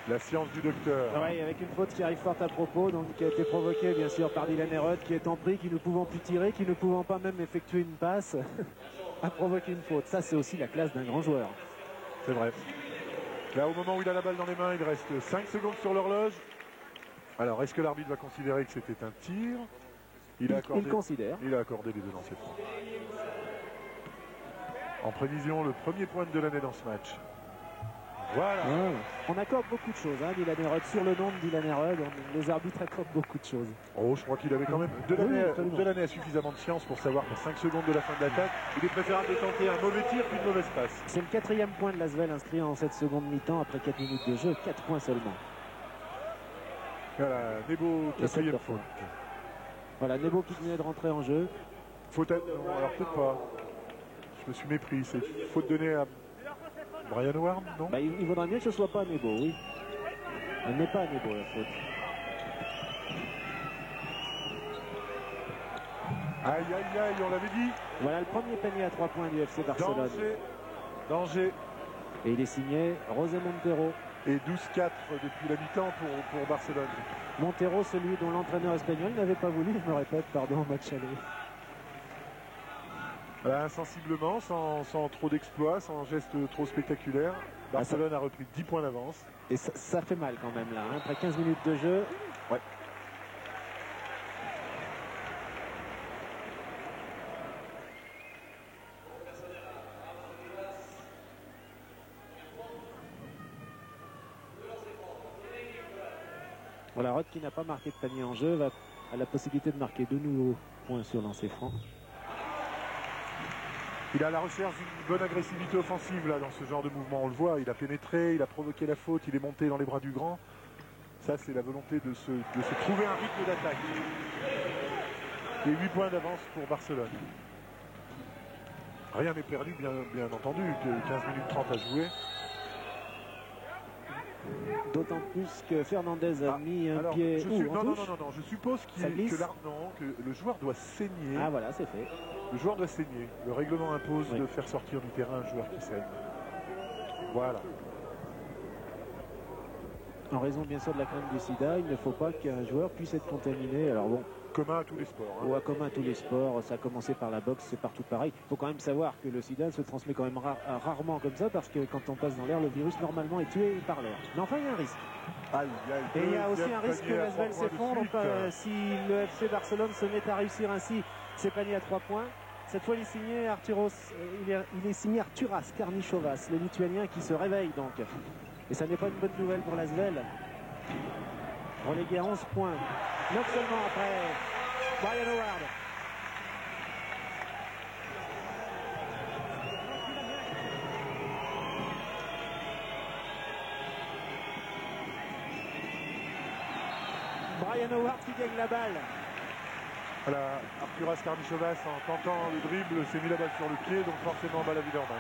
S2: La science du docteur.
S1: Oui, avec une faute qui arrive fort à propos, donc qui a été provoquée bien sûr par Dylan Herod, qui est en pris, qui ne pouvant plus tirer, qui ne pouvant pas même effectuer une passe, a provoqué une faute. Ça, c'est aussi la classe d'un grand joueur.
S2: C'est vrai. Là, au moment où il a la balle dans les mains, il reste 5 secondes sur l'horloge. Alors, est-ce que l'arbitre va considérer que c'était un tir? Il
S1: considère.
S2: Il a accordé les 2 lancers francs. En prévision, le premier point de l'année dans ce match. Voilà.
S1: On accorde beaucoup de choses, hein, Dylan Herod. Sur le nom de Dylan Herod, les arbitres accordent beaucoup de choses.
S2: Oh, je crois qu'il avait quand même de l'année a suffisamment de science pour savoir qu'à 5 secondes de la fin de l'attaque, il est préférable de tenter un mauvais tir qu'une mauvaise passe.
S1: C'est le 4e point de Lasvel inscrit en cette seconde mi-temps après 4 minutes de jeu, 4 points seulement.
S2: Voilà, Nebo, 4e faute.
S1: Voilà, Nebo qui venait de rentrer en jeu.
S2: Faute à... Non, alors peut-être pas. Je me suis mépris, c'est faute donnée à Brian Ward, non?
S1: Bah, il vaudrait mieux que ce soit pas Nebo, oui. Elle n'est pas Nebo, la faute.
S2: Aïe, aïe, aïe, on l'avait dit.
S1: Voilà le premier panier à 3 points du FC Barcelone.
S2: Danger.
S1: Et il est signé José Montero.
S2: Et 12-4 depuis la mi-temps pour Barcelone.
S1: Montero, celui dont l'entraîneur espagnol n'avait pas voulu, je me répète, pardon, au match aller.
S2: Voilà, insensiblement, sans trop d'exploits, sans geste trop spectaculaire. Barcelone a repris 10 points d'avance.
S1: Et ça fait mal quand même là, hein, après 15 minutes de jeu.
S2: Ouais.
S1: Voilà, Rod qui n'a pas marqué de panier en jeu a la possibilité de marquer 2 nouveaux points sur lancer franc.
S2: Il a à la recherche d'une bonne agressivité offensive là dans ce genre de mouvement. On le voit, il a pénétré, il a provoqué la faute, il est monté dans les bras du grand. Ça, c'est la volonté de se trouver un rythme d'attaque. Et 8 points d'avance pour Barcelone. Rien n'est perdu, bien entendu, que 15 minutes 30 à jouer.
S1: D'autant plus que Fernandez a mis un pied
S2: non, je suppose que le joueur doit saigner.
S1: Ah voilà, c'est fait.
S2: Le joueur doit saigner. Le règlement impose de faire sortir du terrain un joueur qui saigne. Voilà.
S1: En raison bien sûr de la crainte du sida, il ne faut pas qu'un joueur puisse être contaminé. Alors bon,
S2: Commun à tous les sports. Hein.
S1: ou à commun à tous les sports, ça a commencé par la boxe, c'est partout pareil. Il faut quand même savoir que le sida se transmet quand même rarement comme ça, parce que quand on passe dans l'air, le virus normalement est tué par l'air. Mais enfin, il y a un risque.
S2: Aïe, aïe,
S1: Et il y a aussi
S2: deuxième
S1: un risque que
S2: panier à
S1: l'Asvel
S2: 3 points de
S1: s'effondre.
S2: suite.
S1: Si le FC Barcelone se met à réussir ainsi ses paniers à 3 points. Cette fois, il est signé il est signé Arturas Karnišovas, le Lituanien qui se réveille donc. Et ça n'est pas une bonne nouvelle pour l'Asvel. Relégué à 11 points. 9 seulement après Brian Howard. Brian Howard qui gagne la balle.
S2: Voilà, Arturas Karnišovas en tentant le dribble s'est mis la balle sur le pied, donc forcément balle à Wilerman.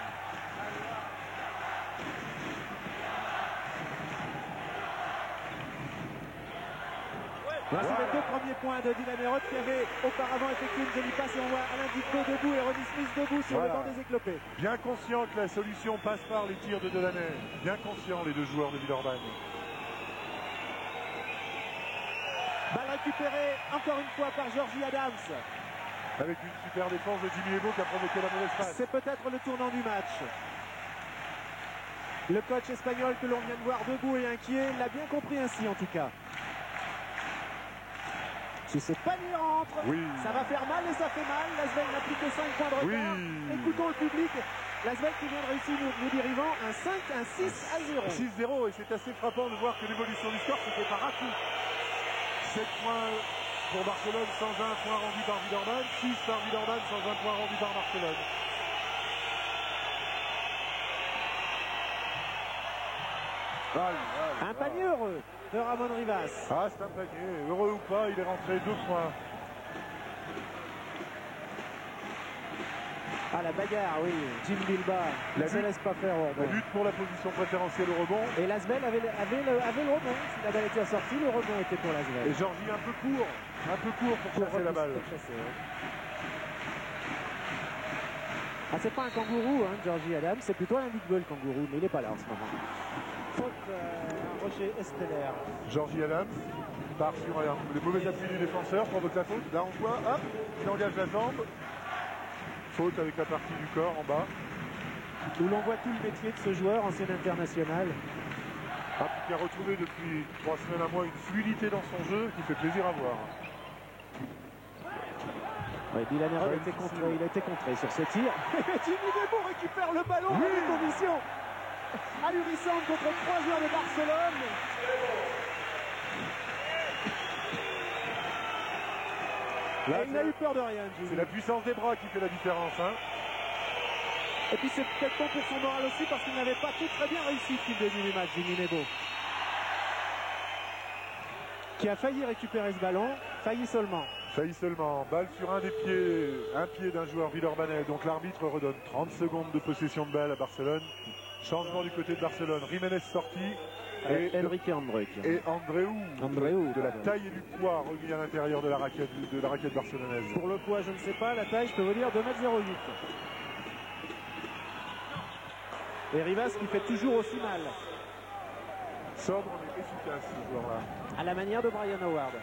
S1: Voici les deux premiers points de Dylan Herod qui avait auparavant effectué une jolie passe et on voit Alain Dicot debout et Ronnie Smith debout sur le banc des éclopés.
S2: Bien conscient que la solution passe par les tirs de Delaney. Bien conscient les deux joueurs de Villeurbanne.
S1: Balle récupérée encore une fois par Georgie Adams.
S2: Avec une super défense de Jimmy Lebo qui a provoqué la mauvaise passe.
S1: C'est peut-être le tournant du match. Le coach espagnol que l'on vient de voir debout et inquiet l'a bien compris ainsi en tout cas. Si ce panier rentre, ça va faire mal et ça fait mal. L'Asvel n'a plus que 5 points de retard. Écoutons le public. L'Asvel qui vient de réussir, nous dérivant un 6 à 0.
S2: 6-0 et c'est assez frappant de voir que l'évolution du score c'était par à-coup. 7 points pour Barcelone sans un point rendu par Villeurbanne, 6 par Villeurbanne sans un point rendu par Barcelone.
S1: Un panier heureux de Ramon Rivas.
S2: Ah, c'est un panier. Heureux ou pas, il est rentré 2 points.
S1: Ah, la bagarre, oui. Jim Bilba ne se laisse pas faire au rebond.
S2: La lutte pour la position préférentielle au rebond.
S1: Et l'Asvel avait le rebond. Si la balle était assortie, le rebond était pour l'Asvel.
S2: Et Georgie un peu court pour chasser la balle.
S1: Ah, c'est pas un kangourou, hein, Georgie Adams. C'est plutôt un big ball kangourou, mais il n'est pas là en ce moment. Faute un rocher stellaire.
S2: Georgie Adams part sur les mauvais appuis du défenseur, provoque la faute. Là on voit, hop, il engage la jambe. Faute avec la partie du corps en bas.
S1: Où l'on voit tout le métier de ce joueur, ancien international.
S2: Qui a retrouvé depuis 3 semaines à mois une fluidité dans son jeu qui fait plaisir à voir.
S1: Ouais, Dylan Herod il a été contré sur ce tir. Jimmy Lebo récupère le ballon dans des conditions ahurissantes contre 3 joueurs de Barcelone. Là, il n'a eu peur de rien, Jimmy.
S2: C'est la puissance des bras qui fait la différence. Hein.
S1: Et puis c'est peut-être bon pour son moral aussi parce qu'il n'avait pas tout très bien réussi depuis le début du match, Jimmy Lebo. Qui a failli récupérer ce ballon, failli seulement.
S2: Balle sur un pied d'un joueur villeurbanais. Donc l'arbitre redonne 30 secondes de possession de balle à Barcelone. Changement du côté de Barcelone. Jiménez sorti.
S1: Et Enrique Andreu.
S2: Et Andreu de la taille et du poids remis à l'intérieur de la raquette barcelonaise.
S1: Pour le poids, je ne sais pas. La taille, je peux vous dire 2,08 m. Et Rivas qui fait toujours aussi mal.
S2: Sobre mais efficace ce joueur-là.
S1: À la manière de Brian Howard.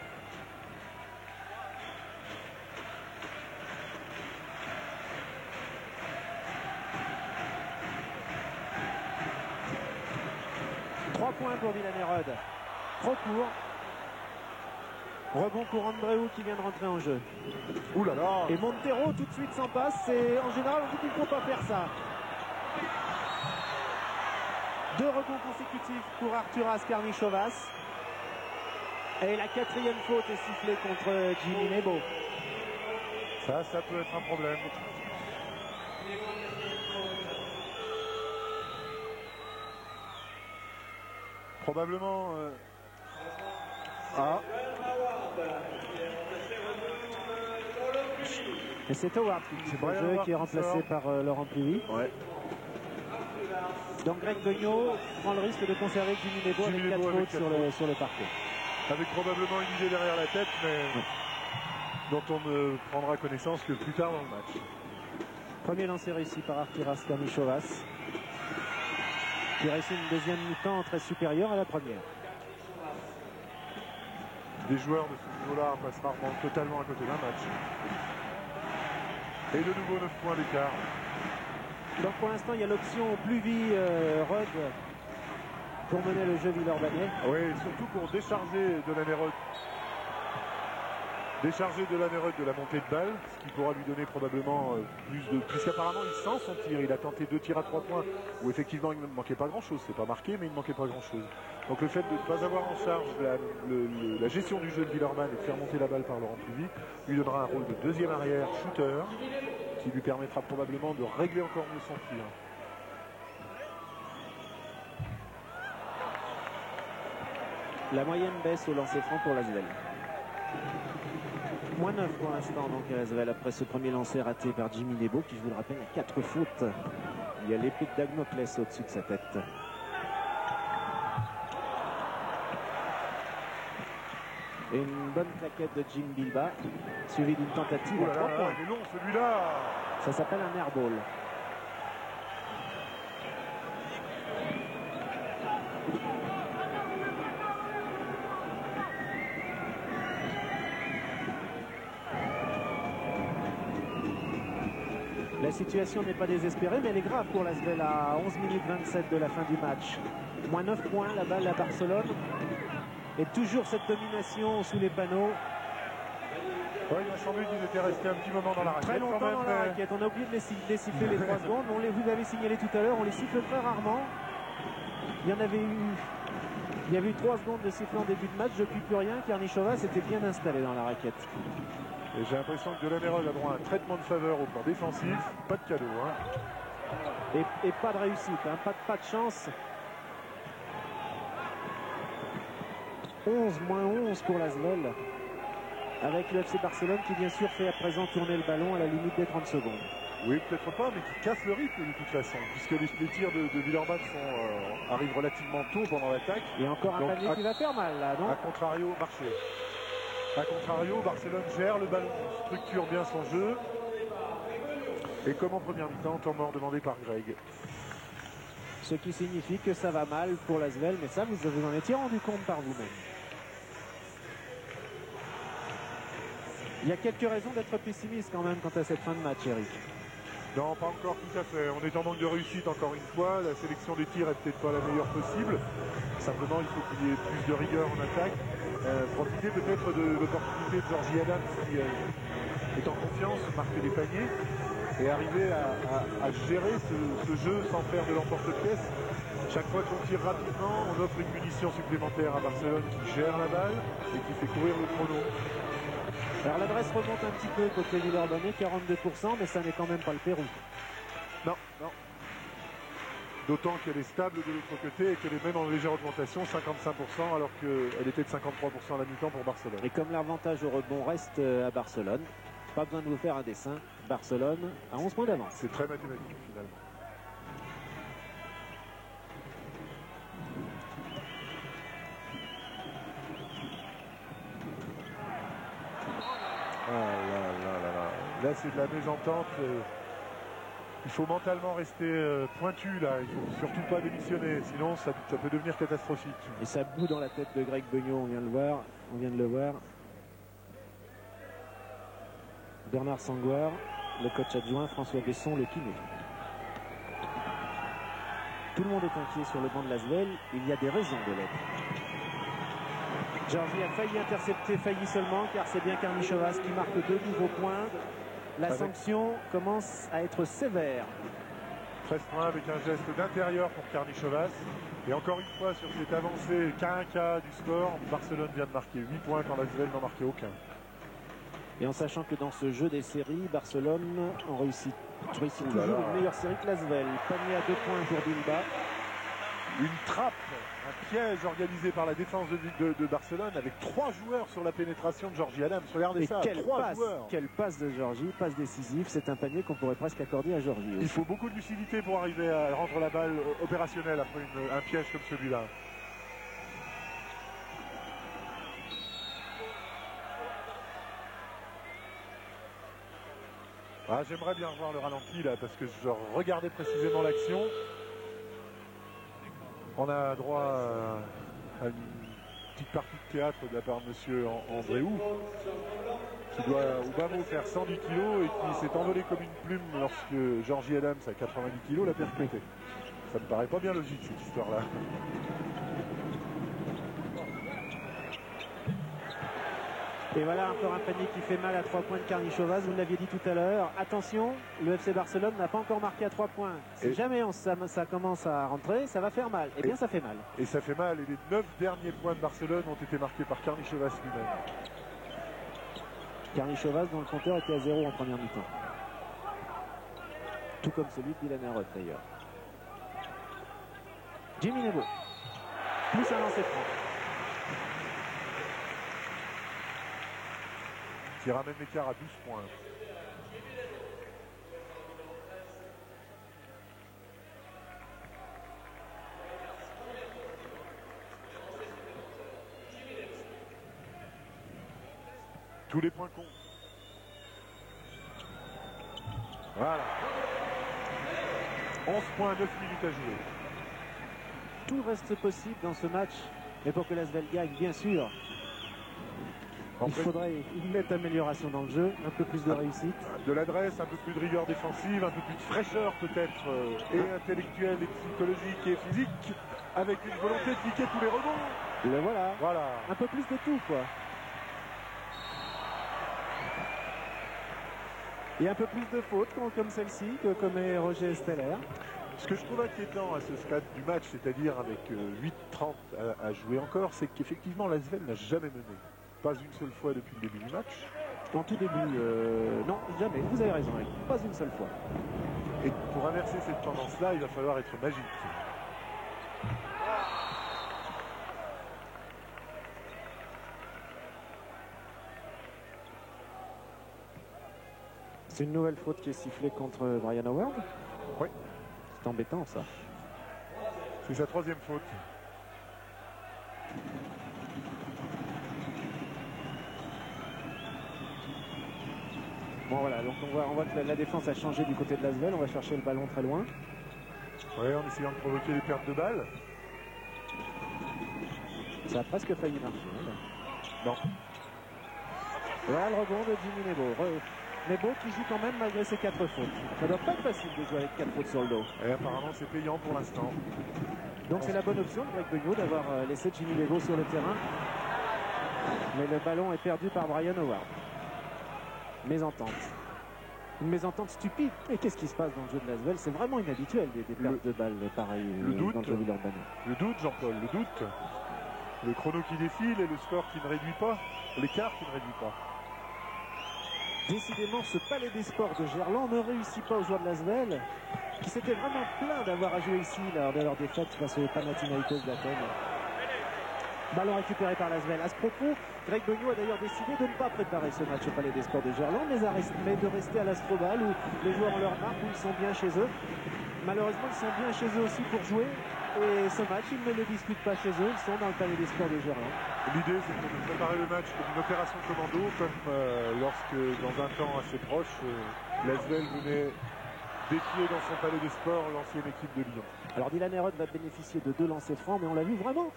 S1: Points pour Dylan Herod. Trop court. Rebond pour Andreu qui vient de rentrer en jeu.
S2: Ouh là là.
S1: Et Montero tout de suite s'en passe. Et en général, on dit qu'il ne faut pas faire ça. 2 rebonds consécutifs pour Arturas Karnišovas. Et la 4e faute est sifflée contre Jimmy Lebo.
S2: Ça peut être un problème. Probablement.
S1: Et c'est Howard qui est remplacé par Laurent Pluy.
S2: Ouais.
S1: Donc Greg Dogno prend le risque de conserver Jimmy Lebo avec 4 fautes sur le parquet.
S2: Avec probablement une idée derrière la tête, mais dont on ne prendra connaissance que plus tard dans le match.
S1: Premier lancé réussi par Arturas Karnišovas. Qui réussit une deuxième mi-temps très supérieure à la première.
S2: des joueurs de ce niveau-là passent rarement totalement à côté d'un match. Et de nouveau 9 points d'écart.
S1: Donc pour l'instant, il y a l'option Pluvy-Rod pour mener le jeu villeurbanais.
S2: Oui, surtout pour décharger de l'Anéroth. Décharger de l'Anéroth de la montée de balle, ce qui pourra lui donner probablement puisqu'apparemment il sent son tir. Il a tenté 2 tirs à 3 points où effectivement il ne manquait pas grand-chose. C'est pas marqué, mais il ne manquait pas grand-chose. Donc le fait de ne pas avoir en charge la gestion du jeu de Villeurbanne et de faire monter la balle par Laurent Pluvy lui donnera un rôle de deuxième arrière shooter qui lui permettra probablement de régler encore mieux son tir.
S1: La moyenne baisse au lancer franc pour l'Asvel. Moins 9 pour l'instant, donc l'Asvel après ce premier lancer raté par Jimmy Nebo, qui, je vous le rappelle, a 4 fautes. Il y a l'épée de Damoclès au-dessus de sa tête. Et une bonne claquette de Jim Bilba, suivie d'une tentative à 3 points.
S2: Il est long celui-là.
S1: Ça s'appelle un airball. La situation n'est pas désespérée, mais elle est grave pour l'Asvel à 11 minutes 27 de la fin du match. Moins 9 points, la balle à Barcelone. Et toujours cette domination sous les panneaux.
S2: Ouais, il m'a semblé qu'ils étaient restés un petit moment dans la raquette.
S1: Très longtemps
S2: quand même,
S1: dans la raquette. On a oublié de les siffler les 3 secondes. Vous l'avez signalé tout à l'heure, on les siffle très rarement. Il y avait eu 3 secondes de sifflet en début de match. Depuis plus rien, Karnichova s'était bien installé dans la raquette.
S2: Et j'ai l'impression que Delaney a droit à un traitement de faveur au plan défensif. Pas de cadeau. Hein.
S1: Et pas de réussite, hein. Pas de chance. 11, moins 11 pour l'Asvel. Avec le FC Barcelone qui bien sûr fait à présent tourner le ballon à la limite des 30 secondes. Oui,
S2: peut-être pas, mais qui casse le rythme de toute façon, puisque les tirs de Villeurbanne arrivent relativement tôt pendant l'attaque.
S1: Et encore un panier qui va faire mal là, non?
S2: A contrario, marché. A contrario, Barcelone gère le ballon, structure bien son jeu. Et comme en première mi-temps, temps mort demandé par Greg.
S1: Ce qui signifie que ça va mal pour l'Asvel, mais ça, vous en étiez rendu compte par vous-même. Il y a quelques raisons d'être pessimiste quand même quant à cette fin de match, Eric.
S2: Non, pas encore tout à fait. On est en manque de réussite encore une fois. La sélection des tirs est peut-être pas la meilleure possible. Simplement, il faut qu'il y ait plus de rigueur en attaque. Profiter peut-être de l'opportunité de Georgie Adams qui est en confiance, marquer des paniers et arriver à gérer ce jeu sans faire de l'emporte-pièce. Chaque fois qu'on tire rapidement, on offre une munition supplémentaire à Barcelone qui gère la balle et qui fait courir le chrono.
S1: Alors l'adresse remonte un petit peu côté Villeurbanne, 42%, mais ça n'est quand même pas le Pérou.
S2: Non, non. D'autant qu'elle est stable de l'autre côté et qu'elle est même en légère augmentation, 55%, alors qu'elle était de 53% à la mi-temps pour Barcelone.
S1: Et comme l'avantage au rebond reste à Barcelone, pas besoin de vous faire un dessin, Barcelone à 11 points d'avance.
S2: C'est très mathématique finalement. Là, c'est de la mésentente. Il faut mentalement rester pointu là. Il ne faut surtout pas démissionner, sinon ça peut devenir catastrophique.
S1: Et ça bout dans la tête de Greg Beugnon, on vient de le voir. Bernard Sangoire, le coach adjoint, François Besson, le kiné. Tout le monde est inquiet sur le banc de l'Asvel. Il y a des raisons de l'être. Georgie a failli intercepter, failli seulement, car c'est bien Karnichova qui marque 2 nouveaux points. La sanction commence à être sévère.
S2: 13 points avec un geste d'intérieur pour Karnichova. Et encore une fois, sur cette avancée K1K du score, Barcelone vient de marquer 8 points quand l'Asvel n'en marquait aucun.
S1: Et en sachant que dans ce jeu des séries, Barcelone en réussit toujours une meilleure série que l'Asvel. Panier à 2 points pour Bilba.
S2: Une trappe, un piège organisé par la défense de Barcelone avec 3 joueurs sur la pénétration de Georgie Adams. Regardez ça, 3 joueurs.
S1: Quelle passe de Georgie, passe décisive. C'est un panier qu'on pourrait presque accorder à Georgie aussi.
S2: Il faut beaucoup de lucidité pour arriver à rendre la balle opérationnelle après un piège comme celui-là. Ah, j'aimerais bien revoir le ralenti là parce que je regardais précisément l'action. On a droit à petite partie de théâtre de la part de monsieur Andréou, qui doit au bas mot faire 110 kg et qui s'est envolé comme une plume lorsque Georgie Adams à 90 kg l'a percuté. Ça me paraît pas bien logique cette histoire-là.
S1: Et voilà encore un panier qui fait mal à 3 points de Karnišovas, vous l'aviez dit tout à l'heure. Attention, le FC Barcelone n'a pas encore marqué à 3 points. Si jamais ça commence à rentrer, ça va faire mal. Eh bien, ça fait mal.
S2: Et ça fait mal. Et les 9 derniers points de Barcelone ont été marqués par Karnišovas lui-même.
S1: Karnišovas dont le compteur était à 0 en première mi-temps. Tout comme celui de Dylan Herod d'ailleurs. Jimmy Nebo. Plus un lancer franc.
S2: Qui ramène l'écart à 12 points. Tous les points comptent. Voilà. 11 points, 9 minutes à jouer.
S1: Tout reste possible dans ce match. Mais pour que l'Asvel gagne, bien sûr, il faudrait une nette amélioration dans le jeu, un peu plus de réussite.
S2: De l'adresse, un peu plus de rigueur défensive, un peu plus de fraîcheur peut-être, et intellectuelle, et psychologique, et physique, avec une volonté de piquer tous les rebonds.
S1: Le voilà.
S2: Voilà.
S1: Un peu plus de tout, quoi. Et un peu plus de fautes comme celle-ci que commet Roger Esteller.
S2: Ce que je trouve inquiétant à ce stade du match, c'est-à-dire avec 8-30 à jouer encore, c'est qu'effectivement l'Asvel n'a jamais mené. Pas une seule fois depuis le début du match.
S1: En tout début, non, jamais. Vous avez raison, Eric. Pas une seule fois.
S2: Et pour inverser cette tendance-là, il va falloir être magique.
S1: C'est une nouvelle faute qui est sifflée contre Brian Howard.
S2: Oui.
S1: C'est embêtant, ça.
S2: C'est sa 3e faute.
S1: Bon voilà, donc on voit que la défense a changé du côté de l'Asvel. On va chercher le ballon très loin.
S2: Oui, en essayant de provoquer des pertes de balles.
S1: Ça a presque failli marcher.
S2: Non.
S1: Voilà le rebond de Jimmy Nebo. Nebo qui joue quand même malgré ses 4 fautes. Ça doit pas être facile de jouer avec 4 fautes sur le dos.
S2: Et apparemment c'est payant pour l'instant.
S1: Donc c'est la bonne option de Greg Beugnot d'avoir laissé Jimmy Nebo sur le terrain. Mais le ballon est perdu par Brian Howard. Mésentente. Une mésentente stupide. Et qu'est-ce qui se passe dans le jeu de l'Asvel? C'est vraiment inhabituel des pertes de balles pareilles dans le jeu Villeurbanne.
S2: Le doute, Jean-Paul, le doute. Le chrono qui défile et le score qui ne réduit pas. L'écart qui ne réduit pas.
S1: Décidément, ce palais des sports de Gerland ne réussit pas aux joueurs de l'Asvel, qui s'étaient vraiment pleins d'avoir à jouer ici lors de leur défaite face au Panathinaikos d'Athènes. Ballon récupéré par l'Asvel. À ce propos, Greg Beugnot a d'ailleurs décidé de ne pas préparer ce match au Palais des Sports de Gerland, mais de rester à l'Astrobal où les joueurs ont leur marque, où ils sont bien chez eux. Malheureusement, ils sont bien chez eux aussi pour jouer. Et ce match, ils ne le disputent pas chez eux, ils sont dans le Palais des Sports de Gerland.
S2: L'idée, c'est de préparer le match comme une opération commando, comme lorsque, dans un temps assez proche, l'Asvel venait défier dans son Palais des Sports l'ancienne équipe de Lyon.
S1: Alors Dylan Herod va bénéficier de 2 lancers francs, mais on l'a vu vraiment,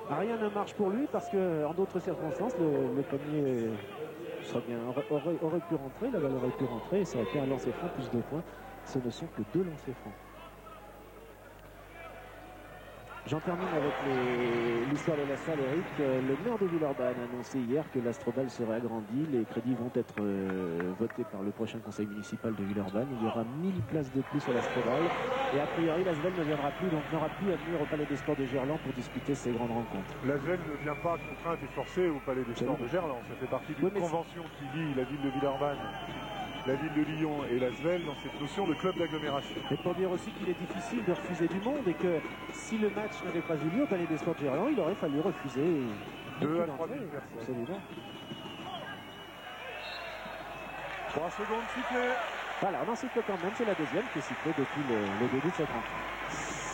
S1: rien ne marche pour lui parce qu'en d'autres circonstances, le panier aurait pu rentrer, la balle aurait pu rentrer et ça aurait été un lancer franc plus 2 points. Ce ne sont que 2 lancers francs. J'en termine avec l'histoire de la salle, Eric. Le maire de Villeurbanne a annoncé hier que l'Astrobal serait agrandi. Les crédits vont être votés par le prochain conseil municipal de Villeurbanne. Il y aura 1000 places de plus à l'Astrobal. Et a priori, l'Asvel ne viendra plus, donc n'aura plus à venir au Palais des Sports de Gerland pour disputer ces grandes rencontres.
S2: L'Asvel ne vient pas contrainte et forcée au Palais des Sports de Gerland. Ça fait partie d'une convention qui lie la ville de Villeurbanne, la ville de Lyon et l'Asvel dans cette notion de club d'agglomération.
S1: Et pour dire aussi qu'il est difficile de refuser du monde et que si le match n'avait pas eu lieu au Palais des Sports de Gerland, il aurait fallu refuser
S2: 2 à 3 000 personnes.
S1: Absolument.
S2: 3 secondes sifflées.
S1: Voilà, on en siffle quand même, c'est la deuxième qui est sifflée depuis le début de cette rencontre.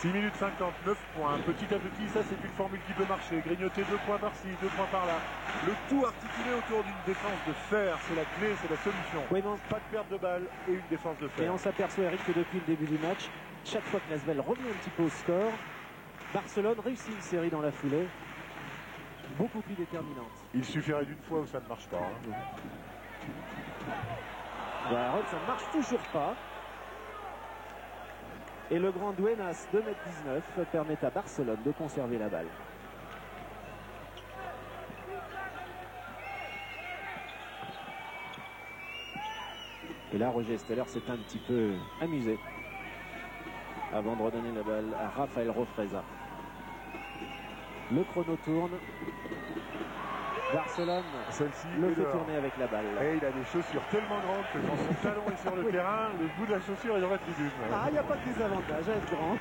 S2: 6 minutes 59 points. Petit à petit, ça c'est une formule qui peut marcher. Grignoter 2 points par-ci, 2 points par-là. Le tout articulé autour d'une défense de fer, c'est la clé, c'est la solution.
S1: Oui, non.
S2: Pas de perte de balle et une défense de fer.
S1: Et on s'aperçoit, Eric, que depuis le début du match, chaque fois que l'Asvel revient un petit peu au score, Barcelone réussit une série dans la foulée. beaucoup plus déterminante.
S2: Il suffirait d'une fois où ça ne marche pas. Hein.
S1: Voilà, ça ne marche toujours pas. Et le grand Duenas, 2,19 m, permet à Barcelone de conserver la balle. Et là, Roger Steller s'est un petit peu amusé avant de redonner la balle à Rafael Rofreza. Le chrono tourne. Barcelone le fait tourner avec la balle.
S2: Et il a des chaussures tellement grandes que quand son talon est sur le terrain, le bout de la chaussure est dans la tribune.
S1: Ah, il n'y a pas de désavantage à être grand.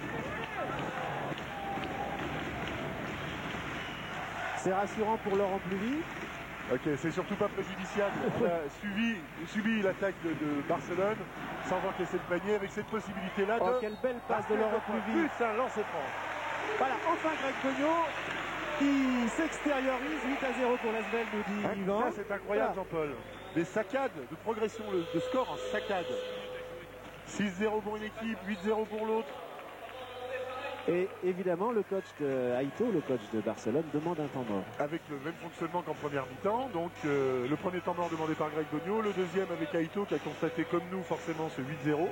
S1: C'est rassurant pour Laurent Pluvy.
S2: Ok, c'est surtout pas préjudiciable. Il a subi l'attaque de Barcelone sans encaisser de panier avec cette possibilité-là de...
S1: Oh, quelle belle passe de Laurent Pluvy.
S2: Plus un lancer franc.
S1: Voilà, enfin Greg Beugnot qui s'extériorise. 8-0 pour l'Asvel, nous dit Yvan.
S2: C'est incroyable, Jean-Paul. Des saccades de progression, de score en saccade. 6-0 pour une équipe, 8-0 pour l'autre.
S1: Et évidemment, le coach de Aito, le coach de Barcelone, demande un temps mort.
S2: Avec le même fonctionnement qu'en première mi-temps. Donc le premier temps mort demandé par Greg Beugnot, le deuxième avec Aito qui a constaté comme nous forcément ce 8-0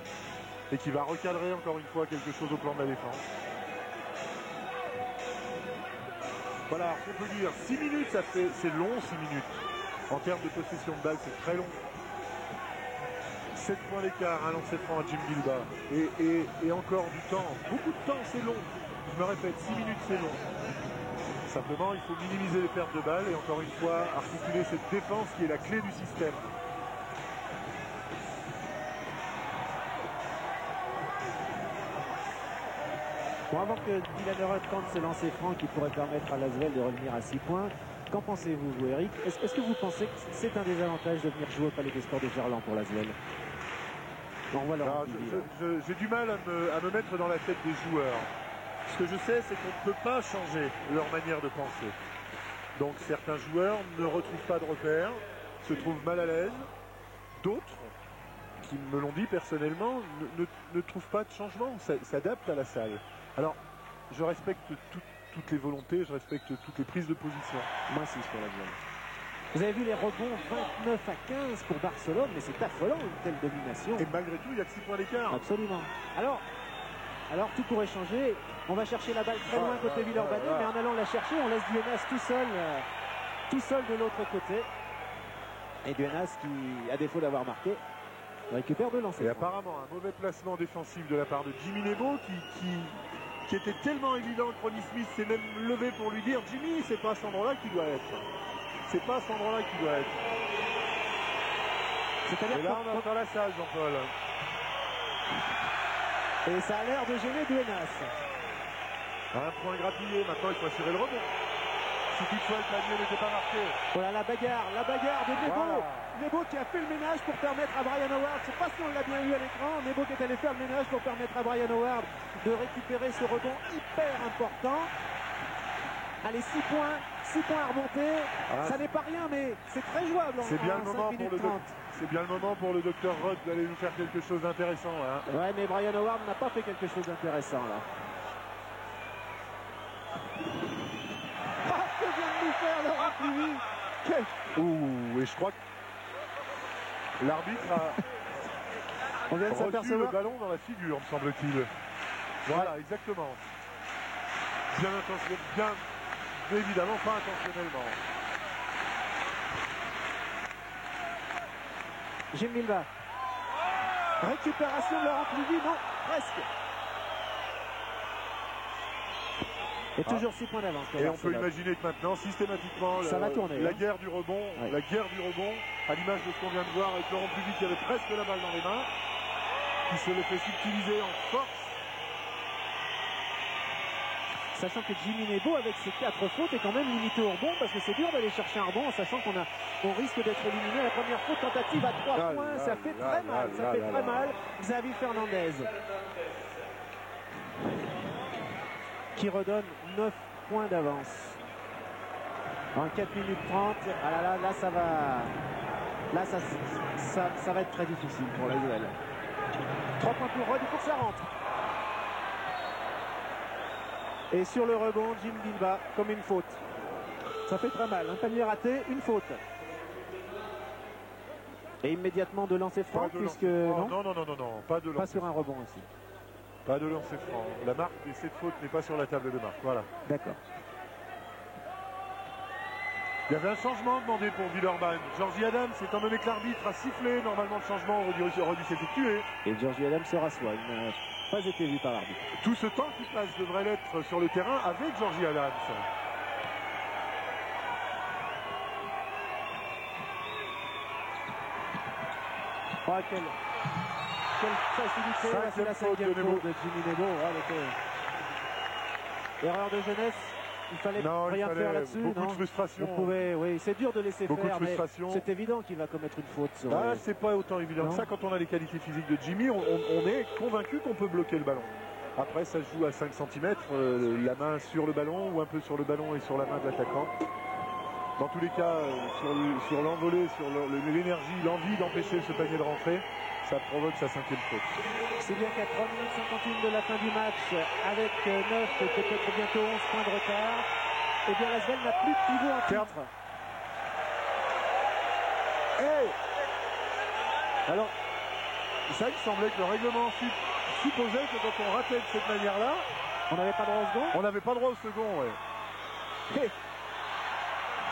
S2: et qui va recadrer encore une fois quelque chose au plan de la défense. Voilà, on peut dire 6 minutes, c'est long 6 minutes. En termes de possession de balle, c'est très long. 7 points d'écart, un lancer franc à Jim Bilba. Et encore du temps, beaucoup de temps, c'est long. Je me répète, 6 minutes, c'est long. Simplement, il faut minimiser les pertes de balles et encore une fois, articuler cette défense qui est la clé du système.
S1: Bon, avant que Dylan Heureux tente ses lancers francs qui pourraient permettre à l'Asvel de revenir à 6 points, qu'en pensez-vous, vous, Eric? Est-ce que vous pensez que c'est un désavantage de venir jouer au Palais des Sports de Gerland pour l'Asvel?
S2: J'ai du mal à me mettre dans la tête des joueurs. Ce que je sais, c'est qu'on ne peut pas changer leur manière de penser. Donc certains joueurs ne retrouvent pas de repères, se trouvent mal à l'aise. D'autres, qui me l'ont dit personnellement, ne trouvent pas de changement, s'adaptent à la salle. Alors, je respecte toutes les volontés, je respecte toutes les prises de position.
S1: Moi, c'est pour la Asvel. Vous avez vu les rebonds 29-15 pour Barcelone, mais c'est affolant une telle domination.
S2: Et malgré tout, il y a que 6 points d'écart.
S1: Absolument. Alors, tout pourrait changer. On va chercher la balle très loin côté Villeurbanne, mais en allant la chercher, on laisse Duenas tout seul de l'autre côté. Et Duenas qui, à défaut d'avoir marqué, récupère deux lancers.
S2: Et apparemment, un mauvais placement défensif de la part de Jimmy Nebo qui était tellement évident que Ronnie Smith s'est même levé pour lui dire « Jimmy, c'est pas à cet endroit-là qu'il doit être. C'est pas à cet endroit-là qu'il doit être. » Et là, on entend la salle, Jean-Paul.
S1: Et ça a l'air de gêner Duenas.
S2: Un point grappillé, maintenant il faut assurer le rebond. Si toutefois le panier n'était pas marqué.
S1: Voilà la bagarre de Nebo.
S2: Voilà.
S1: Nebo qui a fait le ménage pour permettre à Brian Howard, je ne sais pas si on l'a bien vu à l'écran, Nebo qui est allé faire le ménage pour permettre à Brian Howard de récupérer ce rebond hyper important. Allez, 6 points à remonter. Ça n'est pas rien, mais c'est très jouable en 5 minutes 30.
S2: C'est bien le moment pour le docteur Roth d'aller nous faire quelque chose d'intéressant. Hein.
S1: Ouais, mais Brian Howard n'a pas fait quelque chose d'intéressant là. Que vient de nous faire Laurent Pluvy?
S2: Ouh, et je crois que l'arbitre a
S1: On vient de
S2: reçu le
S1: s'apercevoir.
S2: ballon dans la figure, me semble-t-il. Voilà, exactement. Bien intentionné, bien évidemment pas intentionnellement.
S1: Jim Bilba. Récupération de Laurent Pluvy, non, presque. Et toujours 6 points d'avance.
S2: Et on peut imaginer que maintenant, systématiquement,
S1: ça va tourner,
S2: la guerre du rebond, la guerre du rebond, à l'image de ce qu'on vient de voir avec Laurent Pluvy qui avait presque la balle dans les mains, qui se le fait subtiliser en force.
S1: Sachant que Jimmy Nebo, avec ses 4 fautes, est quand même limité au rebond, parce que c'est dur d'aller chercher un rebond en sachant qu'on risque d'être éliminé. La première faute tentative à 3 points, ça fait très mal. Xavi Fernandez qui redonne 9 points d'avance. En 4 minutes 30, là ça va. Là ça va être très difficile pour la duel. 3 points pour Rod, il faut que ça rentre. Et sur le rebond, Jim Bilba, comme une faute. Ça fait très mal. Un panier raté, une faute. Et immédiatement de lancer franc, puisque...
S2: Non, non, non, non, non, pas de lancer.
S1: Pas sur un rebond aussi.
S2: Pas de lancer franc. La marque de cette faute n'est pas sur la table de marque. Voilà.
S1: D'accord.
S2: Il y avait un changement demandé pour Villeurbanne. Georgie Adams, étant donné que l'arbitre a sifflé, normalement le changement aurait dû s'effectuer.
S1: Et Georgie Adams se rassoit. Il n'a pas été vu par l'arbitre.
S2: Tout ce temps qui passe devrait l'être sur le terrain avec Georgie Adams.
S1: Oh, quelle facilité. Là, c'est la cinquième faute de Jimmy Nebo. Erreur de jeunesse. Il fallait rien faire là-dessus.
S2: Beaucoup de frustration.
S1: Oui, c'est dur de laisser
S2: beaucoup
S1: faire,
S2: de frustration.
S1: Mais c'est évident qu'il va commettre une faute.
S2: C'est pas autant évident que ça. Quand on a les qualités physiques de Jimmy, on est convaincu qu'on peut bloquer le ballon. Après, ça se joue à 5 cm, la main sur le ballon ou un peu sur le ballon et sur la main de l'attaquant. Dans tous les cas, sur l'envolée, sur l'énergie, l'envie d'empêcher ce panier de rentrer, ça provoque sa cinquième faute.
S1: C'est bien qu'à 3 minutes 51 de la fin du match, avec 9 et peut-être bientôt 11 points de retard, eh bien l'Asvel n'a plus de pivot en titre.
S2: Alors, ça, il semblait que le règlement supposait que quand on ratait de cette manière-là,
S1: on n'avait pas droit au second.
S2: On n'avait pas droit au second, ouais.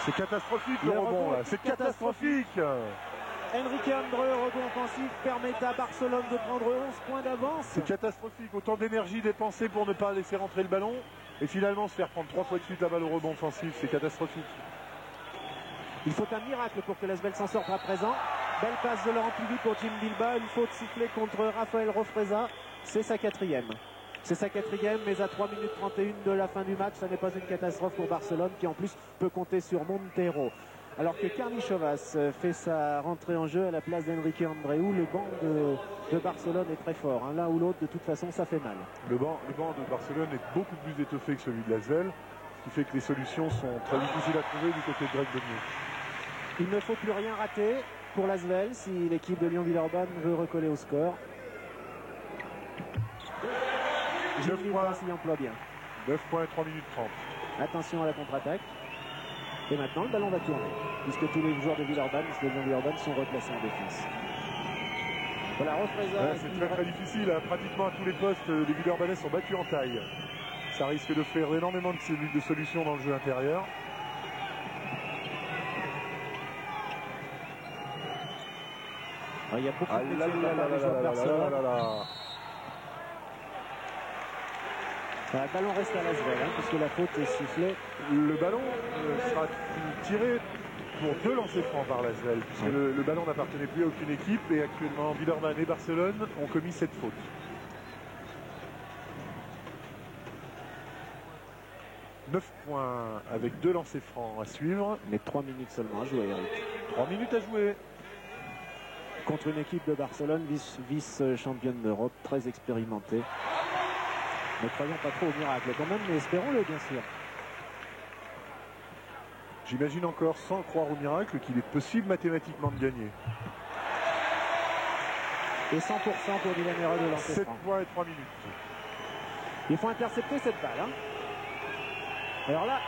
S2: C'est catastrophique le rebond là, c'est catastrophique.
S1: Enrique Andreu, rebond offensif, permet à Barcelone de prendre 11 points d'avance.
S2: C'est catastrophique, autant d'énergie dépensée pour ne pas laisser rentrer le ballon et finalement se faire prendre 3 fois de suite la balle au rebond offensif, c'est catastrophique.
S1: Il faut un miracle pour que l'Asvel s'en sorte à présent. Belle passe de Laurent Puvis pour Jim Bilba, une faute sifflée contre Raphaël Rofreza, c'est sa quatrième. C'est sa quatrième, mais à 3 minutes 31 de la fin du match, ça n'est pas une catastrophe pour Barcelone qui en plus peut compter sur Montero. Alors que Carly Chovas fait sa rentrée en jeu à la place d'Enrique Andreu, le banc de Barcelone est très fort. L'un ou l'autre, de toute façon, ça fait mal.
S2: Le banc de Barcelone est beaucoup plus étoffé que celui de l'Asvel, ce qui fait que les solutions sont très difficiles à trouver du côté de Greg Bonnier.
S1: Il ne faut plus rien rater pour l'Asvel si l'équipe de Lyon-Villeurbanne veut recoller au score. 9 points s'y emploie bien.
S2: 9 points et 3 minutes 30.
S1: Attention à la contre-attaque. Et maintenant, le ballon va tourner, puisque tous les joueurs de Villeurbanne, de Lyon-Villeurbanne, sont replacés en défense. Voilà, Rofreza.
S2: C'est très difficile. Pratiquement à tous les postes, les Villeurbanais sont battus en taille. Ça risque de faire énormément de solutions dans le jeu intérieur.
S1: Il y a beaucoup de joueurs de Barcelone. Le ballon reste à l'Asvel, puisque la faute est sifflée.
S2: Le ballon sera tiré pour 2 lancers francs par l'Asvel, puisque le ballon n'appartenait plus à aucune équipe et actuellement Villeurbanne et Barcelone ont commis cette faute. « 9 points avec 2 lancers francs à suivre. »
S1: Mais 3 minutes seulement à jouer, Eric.
S2: 3 minutes à jouer.
S1: Contre une équipe de Barcelone, vice-championne d'Europe, très expérimentée. Ne croyons pas trop au miracle quand même, mais espérons-le bien sûr.
S2: J'imagine encore, sans croire au miracle, qu'il est possible mathématiquement de gagner.
S1: Et 100% pour Dylan Heureux de lancer
S2: 7 points et 3 minutes.
S1: Il faut intercepter cette balle. Alors là...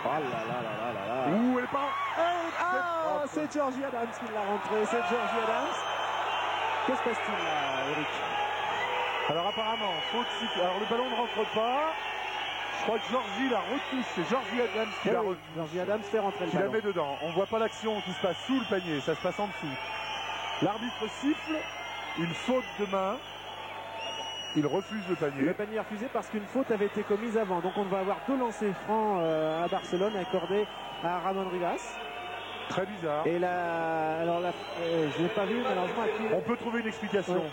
S1: Oh là là là là là.
S2: Ouh, elle est pas...
S1: C'est Georgie Adams qui l'a rentré. C'est Georgie Adams. Que se passe-t-il là, Eric?
S2: Alors apparemment, faute sifflée. Alors le ballon ne rentre pas. Je crois que Georgie la retouche. C'est Georgie Adams qui la retouche.
S1: Georgie Adams fait rentrer le
S2: ballon.
S1: ballon.
S2: Qui la met dedans. On ne voit pas l'action qui se passe sous le panier. Ça se passe en dessous. L'arbitre siffle. Une faute de main. Il refuse le panier.
S1: Le panier est refusé parce qu'une faute avait été commise avant. Donc on va avoir 2 lancers francs à Barcelone accordés à Ramon Rivas.
S2: Très bizarre.
S1: Et là, alors là, je l'ai pas vu malheureusement.
S2: On peut trouver une explication. Ouais.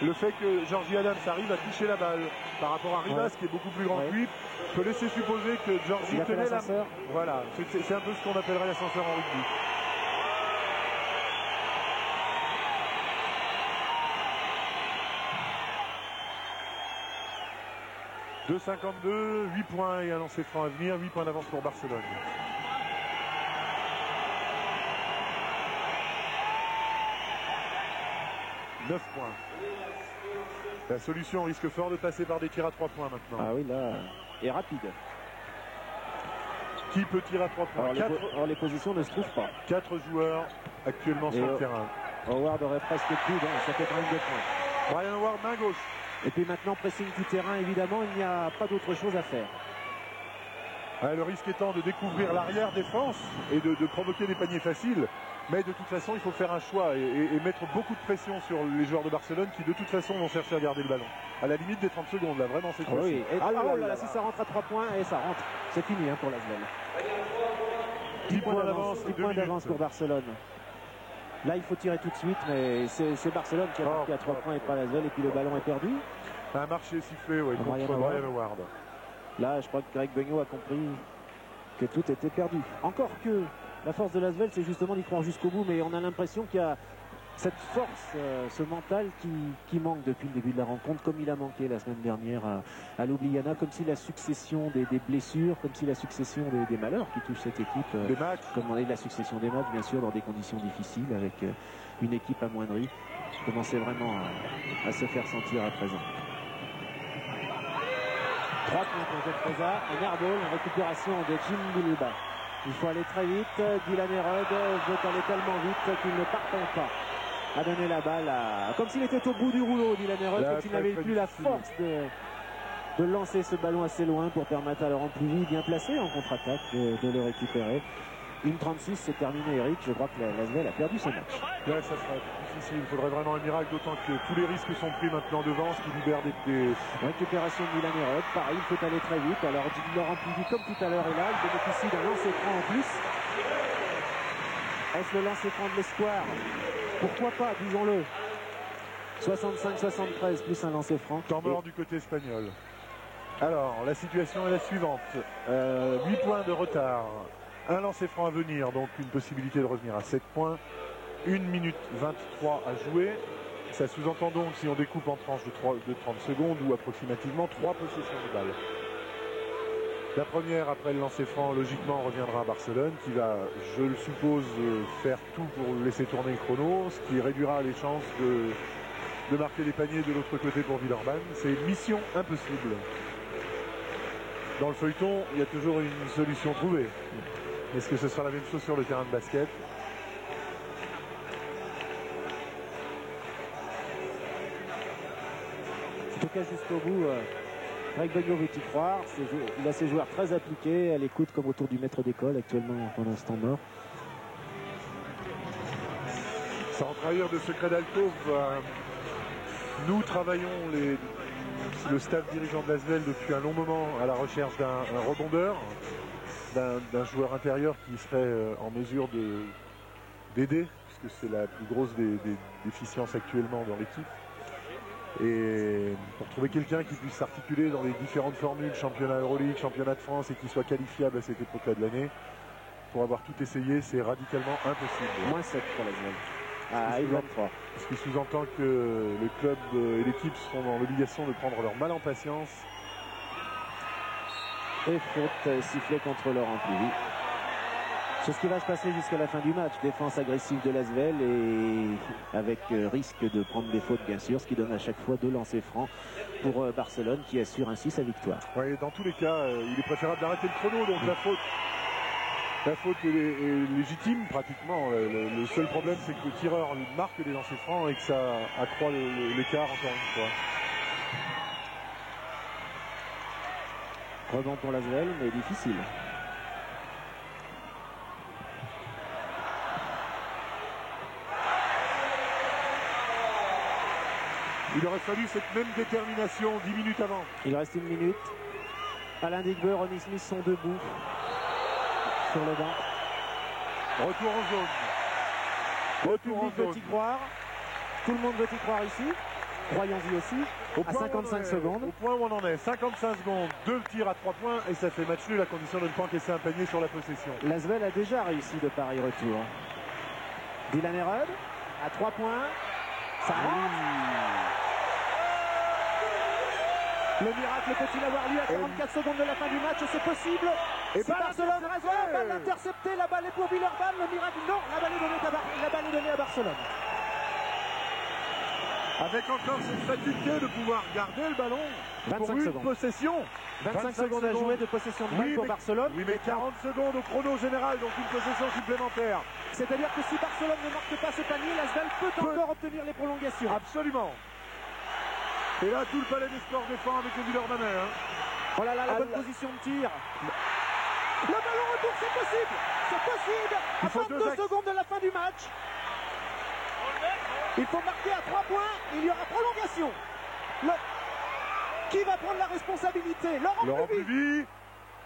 S2: Le fait que Georgie Adams arrive à toucher la balle par rapport à Rivas qui est beaucoup plus grand que lui peut laisser supposer que Georgie tenait la main. Voilà, c'est un peu ce qu'on appellerait l'ascenseur en rugby. « 2,52, 8 points et un lancer franc à venir, 8 points d'avance pour Barcelone. » 9 points. La solution risque fort de passer par des tirs à 3 points maintenant.
S1: Ah oui, là, et rapide.
S2: Qui peut tirer à 3 points?
S1: Alors, les positions ne se trouvent pas.
S2: 4 joueurs actuellement sur le terrain.
S1: Howard aurait presque plus, bon, ça fait quand même 2 points.
S2: Brian Howard, main gauche.
S1: Et puis maintenant, pressing tout terrain, évidemment, il n'y a pas d'autre chose à faire.
S2: Le risque étant de découvrir l'arrière-défense et de provoquer des paniers faciles. Mais de toute façon, il faut faire un choix et mettre beaucoup de pression sur les joueurs de Barcelone qui, de toute façon, vont chercher à garder le ballon. À la limite des 30 secondes, là, vraiment, c'est
S1: oui. Si ça rentre à 3 points, et ça rentre. C'est fini pour l'Asvel. 10 points d'avance pour Barcelone. Là, il faut tirer tout de suite, mais c'est Barcelone qui a marqué à 3 points et pas l'Asvel. Et puis le ballon est perdu.
S2: Un marché sifflé contre Brian Howard.
S1: Là, je crois que Greg Beugnot a compris que tout était perdu. Encore que la force de l'Asvel, c'est justement d'y croire jusqu'au bout, mais on a l'impression qu'il y a cette force, ce mental qui manque depuis le début de la rencontre, comme il a manqué la semaine dernière à Ljubljana, comme si la succession des blessures, comme si la succession des malheurs qui touchent cette équipe,
S2: des matchs,
S1: comme on est de la succession des matchs, bien sûr, dans des conditions difficiles, avec une équipe amoindrie, commençait vraiment à se faire sentir à présent. 3 points pour Jeff Reza, un airball, une récupération de Jim Bilba. Il faut aller très vite. Dylan Herod veut aller tellement vite qu'il ne parvient pas à donner la balle comme s'il était au bout du rouleau, Dylan Herod, comme s'il n'avait plus la force de lancer ce ballon assez loin pour permettre à Laurent Pluvy, bien placé en contre-attaque, de le récupérer. 1:36, c'est terminé, Eric. Je crois que l'Asvel a perdu ce match.
S2: Ouais, ça sera difficile. Il faudrait vraiment un miracle, d'autant que tous les risques sont pris maintenant devant, ce qui libère des...
S1: Récupération de Dylan Herod. Pareil, il faut aller très vite. Alors, Laurent Pluvy, comme tout à l'heure, est là. Il bénéficie d'un lancer-franc en plus. Est-ce le lancer-franc de l'espoir? Pourquoi pas, disons-le. 65-73 plus un lancer-franc.
S2: Temps mort du côté espagnol. Alors, la situation est la suivante. 8 points de retard. Un lancer franc à venir, donc une possibilité de revenir à 7 points. 1 minute 23 à jouer. Ça sous-entend donc, si on découpe en tranches de 30 secondes ou approximativement, 3 possessions de balle. La première, après le lancer franc, logiquement reviendra à Barcelone, qui va, je le suppose, faire tout pour laisser tourner le chrono, ce qui réduira les chances de marquer des paniers de l'autre côté pour Villeurbanne. C'est mission impossible. Dans le feuilleton, il y a toujours une solution trouvée. Est-ce que ce sera la même chose sur le terrain de basket?
S1: En tout cas, jusqu'au bout, Greg Beugnot veut y croire. Il a ses joueurs très appliqués, à l'écoute comme autour du maître d'école actuellement pendant ce temps mort.
S2: Sans trahir de secret d'alcôve, nous travaillons le staff dirigeant de l'Asvel depuis un long moment à la recherche d'un rebondeur, d'un joueur intérieur qui serait en mesure d'aider, puisque c'est la plus grosse des déficiences actuellement dans l'équipe. Et pour trouver quelqu'un qui puisse s'articuler dans les différentes formules, championnat Euroleague, championnat de France, et qui soit qualifiable à cette époque-là de l'année, pour avoir tout essayé, c'est radicalement impossible.
S1: Moins 7 pour l'Asvel. Ah, il 23.
S2: Ce qui sous-entend que le club et l'équipe seront dans l'obligation de prendre leur mal en patience.
S1: Et faute sifflée contre Laurent Pluvy. C'est ce qui va se passer jusqu'à la fin du match. Défense agressive de l'Asvel et avec risque de prendre des fautes, bien sûr, ce qui donne à chaque fois 2 lancers francs pour Barcelone qui assure ainsi sa victoire.
S2: Oui, dans tous les cas, il est préférable d'arrêter le chrono, donc la faute est légitime pratiquement. Le seul problème, c'est que le tireur marque des lancers francs et que ça accroît l'écart encore une fois.
S1: Rebond pour l'Asvel, mais difficile.
S2: Il aurait fallu cette même détermination 10 minutes avant.
S1: Il reste 1 minute. Alain Digbe, Ronnie Smith sont debout sur le banc.
S2: Retour en zone.
S1: Retour en zone. Veut y croire. Tout le monde veut y croire ici. Croyons-y aussi. À 55 secondes.
S2: Au point où on en est. 55 secondes. 2 tirs à 3 points et ça fait match nul à condition de ne pas encaisser un panier sur la possession.
S1: L'Asvel a déjà réussi de pareil retour. Dylan Herod à 3 points. Ça rentre. Le miracle peut-il avoir lieu à 44 secondes de la fin du match? C'est possible. Et si Barcelone reste la balle interceptée, la balle est pour Villeurbanne. Le miracle, non, la balle est donnée à Barcelone.
S2: Avec encore cette faculté de pouvoir garder le ballon pour une possession.
S1: 25 secondes à jouer de possession de balle pour Barcelone.
S2: Oui, mais 40 secondes au chrono général, donc une possession supplémentaire.
S1: C'est-à-dire que si Barcelone ne marque pas ce panier, l'Asvel peut encore obtenir les prolongations.
S2: Absolument. Et là, tout le palais des sports défend avec le Villeurbanais.
S1: Oh là là, la bonne position de tir. Le ballon retourne, c'est possible. C'est possible. À 22 secondes de la fin du match. Il faut marquer à 3 points. Il y aura prolongation. Qui va prendre la responsabilité? Laurent
S2: Pluvy.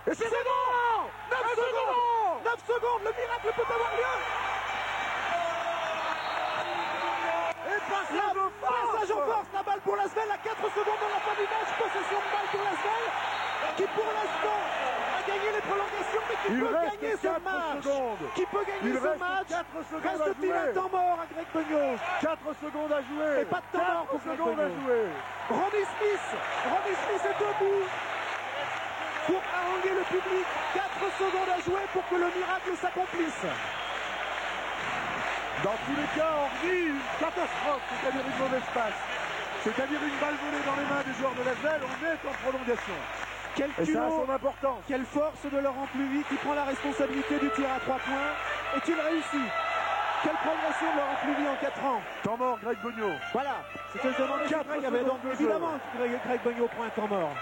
S2: Et c'est bon.
S1: 9 secondes. 9 secondes. Le miracle peut avoir lieu.
S2: Et passage
S1: en force. La balle pour l'Asvel à 4 secondes de la fin du match. Possession de balle pour l'Asvel, qui pour l'instant a gagné les prolongations, mais qui peut gagner ce match. Qui peut gagner ce match. Reste-t-il un temps mort à Greg Beugnot?
S2: 4 secondes à jouer.
S1: Et pas de temps mort pour Greg Beugnot. Ronnie Smith est debout pour haranguer le public. 4 secondes à jouer pour que le miracle s'accomplisse.
S2: Dans tous les cas, hormis une catastrophe, c'est-à-dire une mauvaise passe, c'est-à-dire une balle volée dans les mains des joueurs de l'Asvel, on est en prolongation.
S1: Quel
S2: et ça a
S1: culot,
S2: son importance.
S1: Quelle force de Laurent Pluvy qui prend la responsabilité du tir à 3 points. Est-il réussi? Quelle progression de Laurent Pluvy en 4 ans.
S2: Temps mort, Greg Beugnot.
S1: Voilà, c'était le demandé. Il y avait donc évidemment Greg Beugnot prend un temps mort.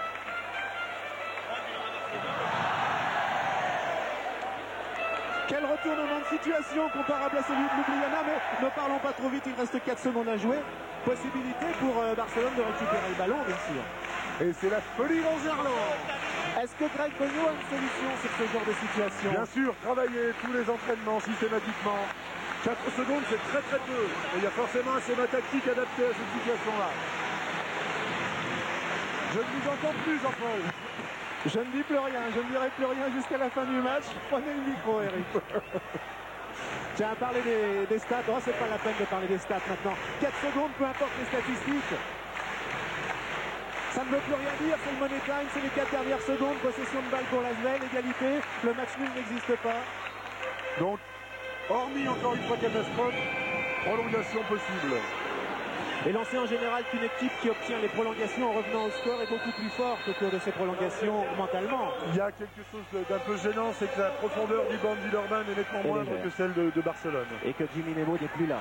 S1: Quel retournement de situation comparable à celui de Ljubljana, mais ne parlons pas trop vite, il reste 4 secondes à jouer. Possibilité pour Barcelone de récupérer le ballon, bien sûr.
S2: Et c'est la folie dans Gerland.
S1: Est-ce que Greg Beugnot a une solution sur ce genre de situation?
S2: Bien sûr, travailler tous les entraînements systématiquement. 4 secondes, c'est très très peu. Et il y a forcément un schéma tactique adapté à cette situation-là. Je ne vous entends plus, Jean-Paul.
S1: Je ne dis plus rien, je ne dirai plus rien jusqu'à la fin du match. Prenez le micro, Eric. Tiens, parler des stats. Oh, c'est pas la peine de parler des stats maintenant. 4 secondes, peu importe les statistiques. Ça ne veut plus rien dire, c'est le money time, c'est les 4 dernières secondes. Possession de balle pour l'Asvel, égalité. Le match nul n'existe pas.
S2: Donc, hormis encore une fois catastrophe, prolongation possible.
S1: Et lancer en général qu'une équipe qui obtient les prolongations en revenant au score est beaucoup plus forte au cours de ces prolongations mentalement.
S2: Il y a quelque chose d'un peu gênant, c'est que la profondeur du banc de Villeurbanne est nettement moindre que celle de Barcelone.
S1: Et que Jimmy Nebo n'est plus là.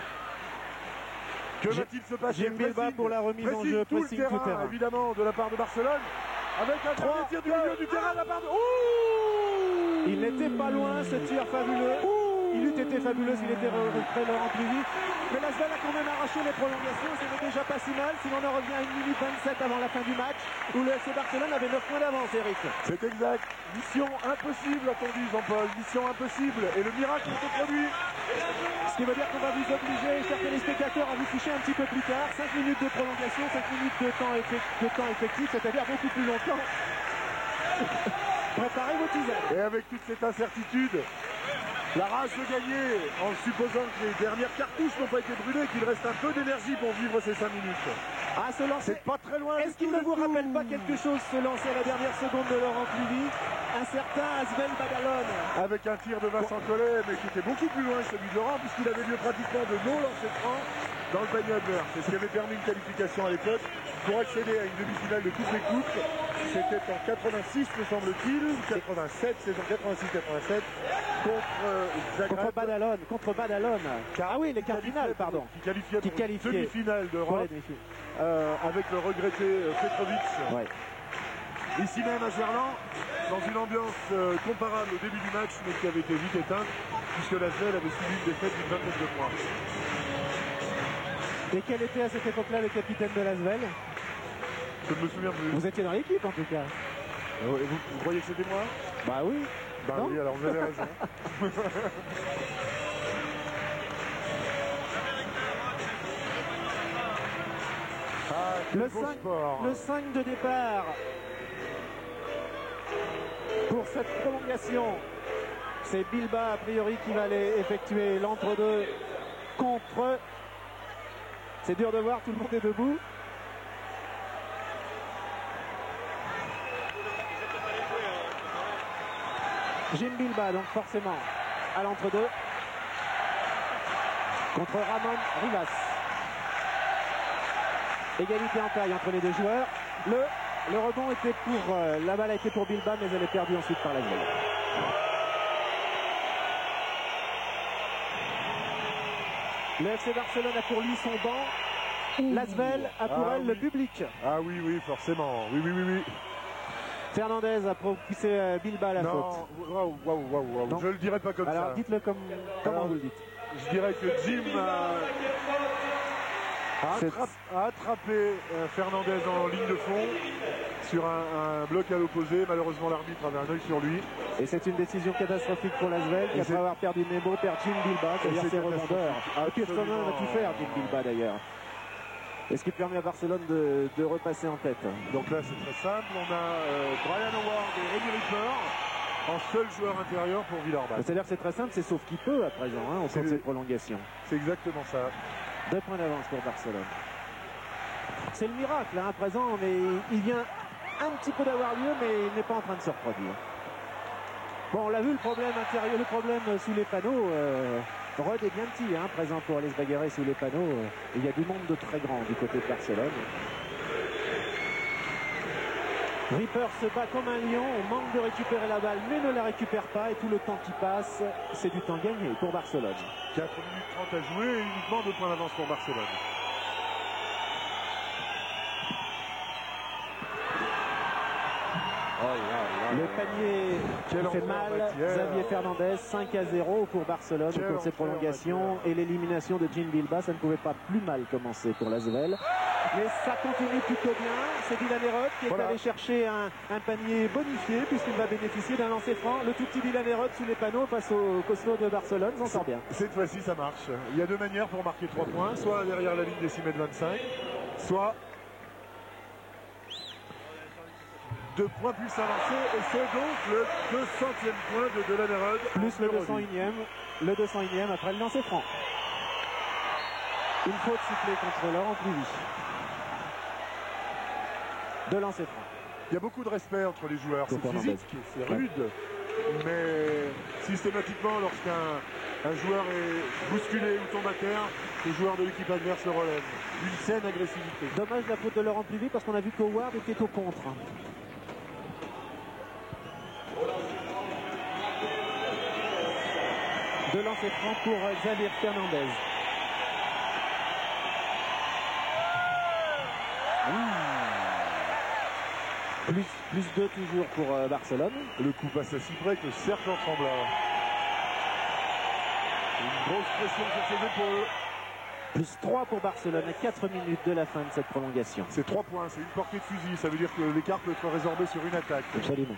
S2: Que va-t-il se passer?
S1: Jim Bilbao pour la remise en jeu,
S2: tout le terrain, évidemment, de la part de Barcelone. Avec un premier tir du milieu du terrain de la part de... Ouh,
S1: il n'était pas loin, ce tir fabuleux. Il eût été fabuleux s'il était près Laurent Pluvy. Mais l'Asvel a quand même arraché les prolongations, ce n'est déjà pas si mal. Si l'on en revient à 1 minute 27 avant la fin du match, où le FC Barcelone avait 9 points d'avance, Eric.
S2: C'est exact. Mission impossible, a-t-on dit, Jean-Paul. Mission impossible. Et le miracle se produit.
S1: Ce qui veut dire qu'on va vous obliger, chers téléspectateurs, à vous coucher un petit peu plus tard. 5 minutes de prolongation, 5 minutes de temps effectif, c'est-à-dire beaucoup plus longtemps. Préparez vos tisanes.
S2: Et avec toute cette incertitude, la rage de gagner, en supposant que les dernières cartouches n'ont pas été brûlées, qu'il reste un peu d'énergie pour vivre ces 5 minutes.
S1: Ah, se lancer.
S2: C'est pas très loin.
S1: Est-ce qu'il ne vous rappelle pas quelque chose, se lancer à la dernière seconde de Laurent Pluvy? Un certain Asvel Badalone.
S2: Avec un tir de Vincent Collet, mais qui était beaucoup plus loin que celui de Laurent, puisqu'il avait lieu pratiquement de nos lancers francs dans le panier adverse. C'est ce qui avait permis une qualification à l'époque pour accéder à une demi-finale de Coupe des Coupes. C'était en 86, me semble-t-il, 87, saison 86-87,
S1: contre Badalone. Ah oui, les quarts finales, pardon.
S2: Qui qualifiait demi-finale d'Europe avec le regretté Petrovic.
S1: Ouais.
S2: Ici même à Gerland, dans une ambiance comparable au début du match, mais qui avait été vite éteinte, puisque l'Asvel avait subi une défaite d'une vingtaine de points.
S1: Et quel était à cette époque-là le capitaine de l'Asvel?
S2: Je ne me souviens plus.
S1: Vous étiez dans l'équipe en tout cas.
S2: Vous croyez que c'était moi?
S1: Bah oui.
S2: Bah non, oui, alors vous avez raison.
S1: Le 5 de départ pour cette prolongation. C'est Bilbao a priori qui va aller effectuer l'entre-deux contre. C'est dur de voir, tout le monde est debout. Jim Bilbao, donc forcément à l'entre-deux contre Ramon Rivas. Égalité en taille entre les deux joueurs. Le rebond était pour... la balle a été pour Bilbao, mais elle est perdue ensuite par l'Asvel. Le FC Barcelone a pour lui son banc. L'Asvel a pour elle le public.
S2: Ah oui, oui, forcément. Oui, oui, oui, oui.
S1: Fernandez a poussé Bilbao à la faute.
S2: Waouh. Je le dirais pas comme ça.
S1: Alors dites-le comment vous le dites.
S2: Je dirais que Jim a attrapé Fernandez en ligne de fond sur un bloc à l'opposé. Malheureusement, l'arbitre avait un œil sur lui.
S1: Et c'est une décision catastrophique pour l'Asvel qui, après avoir perdu Nebo, perd Jim Bilbao, c'est-à-dire ses rebondeurs. Pirsonen va tout faire, Jim Bilbao d'ailleurs. Et ce qui permet à Barcelone de repasser en tête.
S2: Donc là, c'est très simple. On a Brian Howard et Rémi Ripper en seul joueur intérieur pour Villeurbanne.
S1: C'est-à-dire que c'est très simple, c'est sauf qui peut à présent, hein, au cours de cette prolongation.
S2: C'est exactement ça.
S1: 2 points d'avance pour Barcelone. C'est le miracle, hein, à présent, mais il vient un petit peu d'avoir lieu, mais il n'est pas en train de se reproduire. Bon, on l'a vu, le problème intérieur, le problème sous les panneaux. Rod est bien petit, hein, présent pour aller se bagarrer sous les panneaux. Il y a du monde de très grand du côté de Barcelone. Ripper se bat comme un lion, on manque de récupérer la balle, mais ne la récupère pas. Et tout le temps qui passe, c'est du temps gagné pour Barcelone.
S2: 4 minutes 30 à jouer et uniquement 2 points d'avance pour Barcelone.
S1: Le panier qui fait mal, Xavier Fernandez, 5-0 pour Barcelone au cours de ces prolongations. Et l'élimination de Jim Bilbao, ça ne pouvait pas plus mal commencer pour l'Asvel. Mais ça continue plutôt bien. C'est Dylan Herod qui est allé chercher un panier bonifié puisqu'il va bénéficier d'un lancer franc. Le tout petit Dylan Herod sous les panneaux face au costaud de Barcelone s'en sort bien.
S2: Cette fois-ci, ça marche. Il y a 2 manières pour marquer 3 points. Soit derrière la ligne des 6,25 m, soit 2 points plus avancés. Et c'est donc le 200e point de Dylan Herod.
S1: Plus le 201e après le lancer franc. Une faute sifflée contre Laurent Cluvy. De lancer franc.
S2: Il y a beaucoup de respect entre les joueurs. C'est physique, c'est rude. Mais systématiquement, lorsqu'un joueur est bousculé ou tombe à terre, le joueur de l'équipe adverse le relève. Une saine agressivité.
S1: Dommage la faute de Laurent Cluvy parce qu'on a vu qu'Howard était au contre. De lancer franc pour Xavier Fernandez. Plus 2 toujours pour Barcelone.
S2: Le coup passe à si près que le serpent trembla. Une grosse pression sur ses épaules.
S1: Plus 3 pour Barcelone à 4 minutes de la fin de cette prolongation.
S2: C'est 3 points, c'est une portée de fusil. Ça veut dire que l'écart peut être résorbé sur une attaque.
S1: Absolument.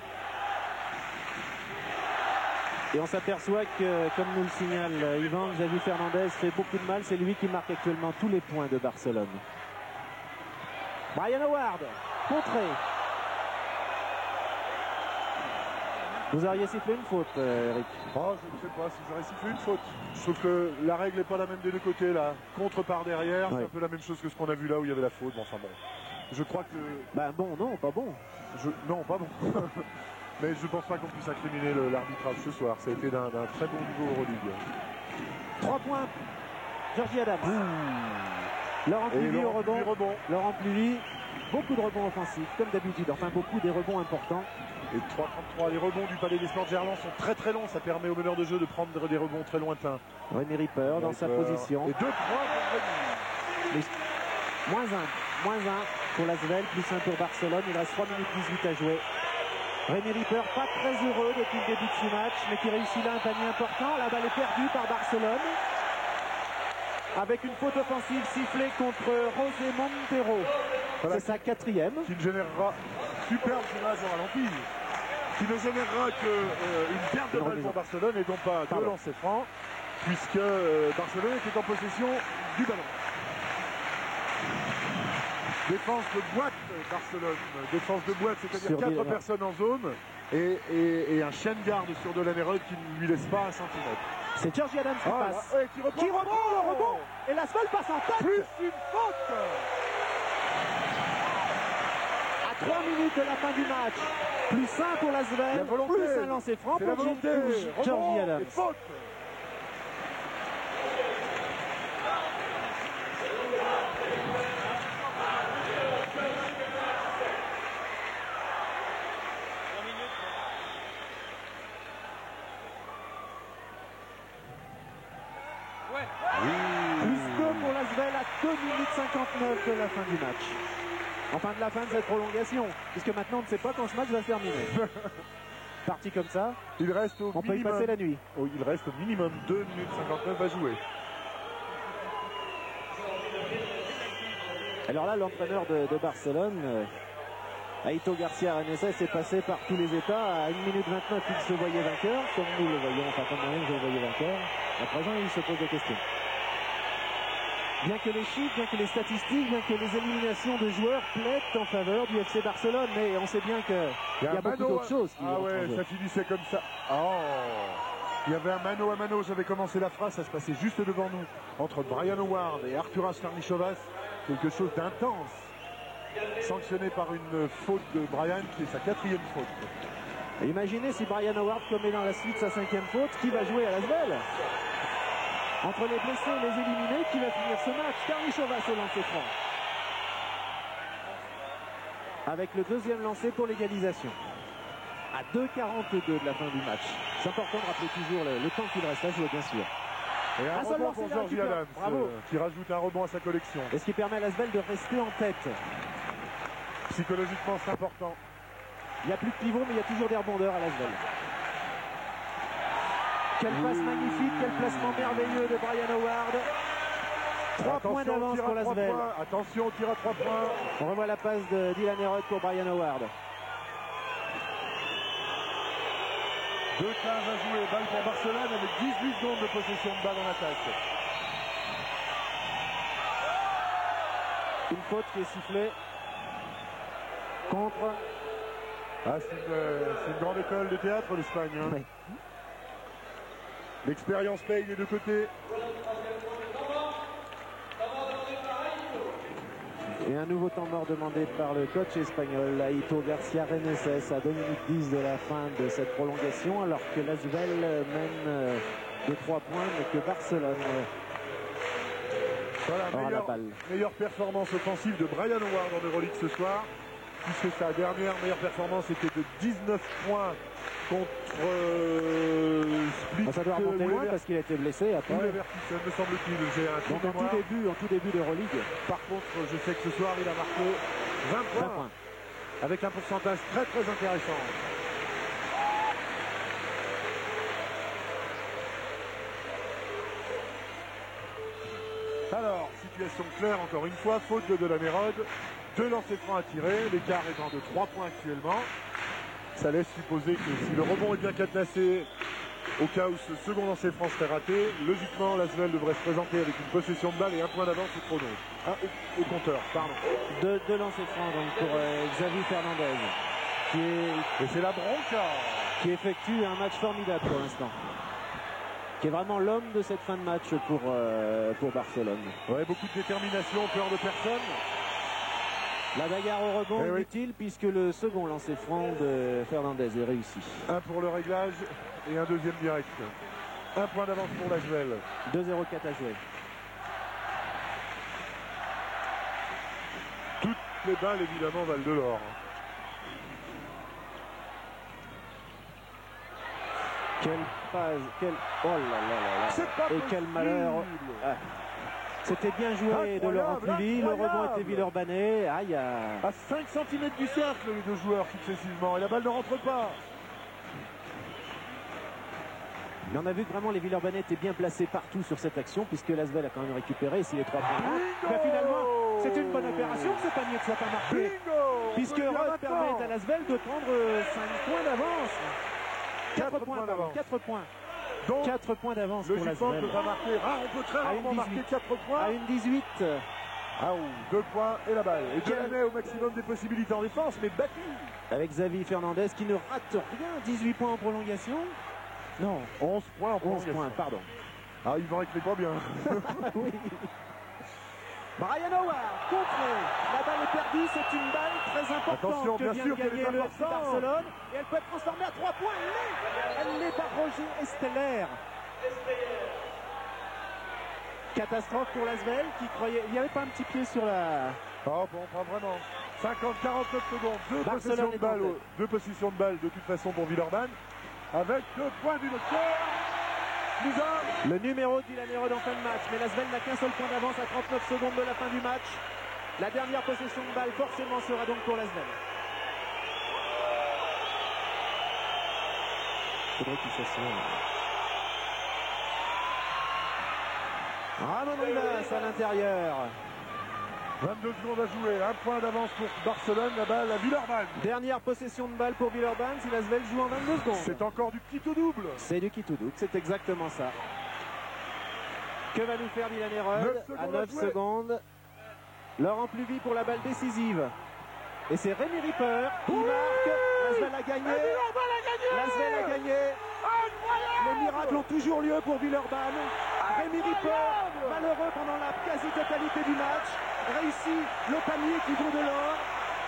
S1: Et on s'aperçoit que, comme nous le signale Yvan, Xavier Fernandez fait beaucoup de mal. C'est lui qui marque actuellement tous les points de Barcelone. Brian Howard, contré. Vous auriez sifflé une faute, Eric?
S2: Oh, je ne sais pas si j'aurais sifflé une faute. Je trouve que la règle n'est pas la même des deux côtés là. Contre par derrière, c'est un peu la même chose que ce qu'on a vu là où il y avait la faute. Bon, enfin bon. Je crois que...
S1: Ben bon, non, pas bon.
S2: Non, pas bon. Mais je ne pense pas qu'on puisse incriminer l'arbitrage ce soir. Ça a été d'un très bon niveau Euroleague.
S1: 3 points. Georgie Adams. Laurent Cluvy au rebond. Laurent Cluvy, beaucoup de rebonds offensifs, comme d'habitude. Enfin, beaucoup des rebonds importants.
S2: Et 3-33, les rebonds du Palais des Sports Gerland sont très très longs. Ça permet au meneur de jeu de prendre des rebonds très lointains.
S1: Rémi Ripper dans sa position.
S2: Et 2 points pour Rémi.
S1: Moins 1 pour l'Asvel, plus 1 pour Barcelone. Il reste 3 minutes 18 à jouer. Rémi Ripper, pas très heureux depuis le début de ce match, mais qui réussit là un panier important. La balle est perdue par Barcelone. Avec une faute offensive sifflée contre José Montero. Voilà. C'est sa 4e.
S2: Qui ne générera, superbe tirage au ralenti, qui ne générera qu'une perte de balle pour Barcelone et non pas de lancer franc, puisque Barcelone était en possession du ballon. Défense de boîte Barcelone, défense de boîte, c'est-à-dire 4 personnes en zone et un chien de garde sur Dylan Herod qui ne lui laisse pas un centimètre.
S1: C'est Georgie Adams qui passe.
S2: Qui rebond,
S1: le rebond. Et l'Asvel passe en tête.
S2: Plus une faute.
S1: À 3 minutes de la fin du match. Plus 1 pour l'Asvel, plus un lancer franc pour Georgie Adams.
S2: Faute.
S1: minutes 59 de la fin du match. Enfin, de la fin de cette prolongation, puisque maintenant on ne sait pas quand ce match va se terminer. Parti comme ça,
S2: il reste au
S1: on peut y
S2: minimum,
S1: passer la nuit.
S2: il reste au minimum 2 minutes 59 à jouer.
S1: Alors là, l'entraîneur de Barcelone, Aito Garcia Reneses, est passé par tous les états. À 1 minute 29, il se voyait vainqueur, comme nous le voyons, enfin comme moi-même je le voyais vainqueur. À présent, il se pose des questions. Bien que les chiffres, bien que les statistiques, bien que les éliminations de joueurs plaident en faveur du FC Barcelone, mais on sait bien qu'il y a beaucoup d'autres choses qui
S2: Ah ouais, ça finissait comme ça. Oh, il y avait un mano à mano, j'avais commencé la phrase, ça se passait juste devant nous, entre Brian Howard et Arturas Karnišovas, quelque chose d'intense, sanctionné par une faute de Brian, qui est sa 4e faute.
S1: Imaginez si Brian Howard commet dans la suite sa 5e faute, qui va jouer à l'Asvel? Entre les blessés et les éliminés, qui va finir ce match? Karnišovas au lancer franc. Avec le 2e lancé pour l'égalisation. À 2,42 de la fin du match. C'est important de rappeler toujours le temps qu'il reste à jouer, bien sûr.
S2: Et un rebond pour Georgie Adams, qui rajoute un rebond à sa collection.
S1: Et ce qui permet à l'Asvel de rester en tête.
S2: Psychologiquement, c'est important.
S1: Il n'y a plus de pivot, mais il y a toujours des rebondeurs à l'Asvel. Quelle passe magnifique, quel placement merveilleux de Brian Howard. 3 points d'avance pour l'Asvel.
S2: Attention, on tire à 3 points.
S1: On revoit la passe de Dylan Herod pour Brian Howard.
S2: 2-15 à jouer, balle pour Barcelone avec 18 secondes de possession de balle en attaque.
S1: Une faute qui est sifflée contre.
S2: Ah, c'est une grande école de théâtre, l'Espagne. Hein.
S1: Oui.
S2: L'expérience paye des deux côtés.
S1: Et un nouveau temps mort demandé par le coach espagnol, Aito Garcia Reneses, à 2 minutes 10 de la fin de cette prolongation, alors que l'Asvel mène de 3 points, mais que Barcelone aura la balle.
S2: Meilleure performance offensive de Brian Howard en Euroleague ce soir, puisque sa dernière meilleure performance était de 19 points contre Split.
S1: Ça doit remonter loin parce qu'il a été blessé après.
S2: Me semble-t-il. J'ai un
S1: donc en tout début d'Euroleague.
S2: Par contre, je sais que ce soir, il a marqué 20 points. Avec un pourcentage très très intéressant. Alors, situation claire encore une fois, faute de Dylan Herod. 2 lancers francs à tirer, l'écart étant de 3 points actuellement. Ça laisse supposer que si le rebond est bien cadenassé, au cas où ce second lancer franc serait raté, logiquement l'Asvel devrait se présenter avec une possession de balle et 1 point d'avance au chrono. Au compteur, pardon.
S1: Deux lancers francs donc pour Xavi Fernandez.
S2: Et c'est la bronca
S1: qui effectue un match formidable pour l'instant. Qui est vraiment l'homme de cette fin de match pour Barcelone.
S2: Ouais, beaucoup de détermination, peur de personne.
S1: La bagarre au rebond inutile puisque le second lancer franc de Fernandez est réussi.
S2: 1 pour le réglage et un deuxième direct. 1 point d'avance pour l'Asvel.
S1: 2-0-4 à jouer.
S2: Toutes les balles évidemment valent de l'or.
S1: Quelle phase, oh là là là là. Et quel malheur. Ah. C'était bien joué de Laurent Pully, le rebond était Villeurbanais. Aïe.
S2: À 5 cm du cercle, les deux joueurs successivement, et la balle ne rentre pas.
S1: Mais on a vu que vraiment les Villeurbanais étaient bien placés partout sur cette action, puisque l'Asvel a quand même récupéré, s'il est 3 points. Mais finalement, c'est une bonne opération que ce panier ne soit pas marqué. Puisque Rod permet à l'Asvel de prendre 5 points d'avance. 4 points d'avance. 4 points. Donc, 4 points d'avance pour l'Asvel.
S2: On peut très rarement marquer 4 points.
S1: À une 18.
S2: Ah, 2 points et la balle. Et Delaney au maximum des possibilités en défense, mais battu.
S1: Avec Xavi Fernandez qui ne rate rien. 18 points en prolongation. Non.
S2: 11 points en prolongation.
S1: 11 points, pardon.
S2: Ah, il va réclamer pas bien.
S1: Oui. Brian Howard, contré. La balle est perdue, c'est une balle très importante.
S2: Attention,
S1: que
S2: bien
S1: vient
S2: sûr
S1: de gagner le FC Barcelone. Et elle peut être transformée à 3 points. Elle l'est par Roger Esteller. Catastrophe pour l'Asvel qui croyait. Il n'y avait pas un petit pied sur la.
S2: Oh bon, pas vraiment. 50-49 secondes. Deux positions de balle de toute façon pour Villeurbanne. Avec 2 points du docteur. +1.
S1: Le numéro de Dylan Heureux en fin de match, mais l'Asvel n'a qu'un seul point d'avance à 39 secondes de la fin du match. La dernière possession de balle forcément sera donc pour l'Asvel. Faudrait qu'il s'assoie. Ramon Rivas à l'intérieur.
S2: 22 secondes à jouer, un point d'avance pour Barcelone, la balle à Villeurbanne.
S1: Dernière possession de balle pour Villeurbanne, si l'Asvel joue en 22 secondes.
S2: C'est encore du petit au double.
S1: C'est du qui tout double, c'est exactement ça. Que va nous faire Dylan Heureux à 9 secondes? Laurent Pluvy pour la balle décisive. Et c'est Rémi Ripper qui marque. L'Asvel a gagné. L'Asvel a gagné. Les miracles ont toujours lieu pour Villeurbanne. Rémi Ripper, malheureux pendant la quasi-totalité du match, réussit le panier qui vaut de l'or,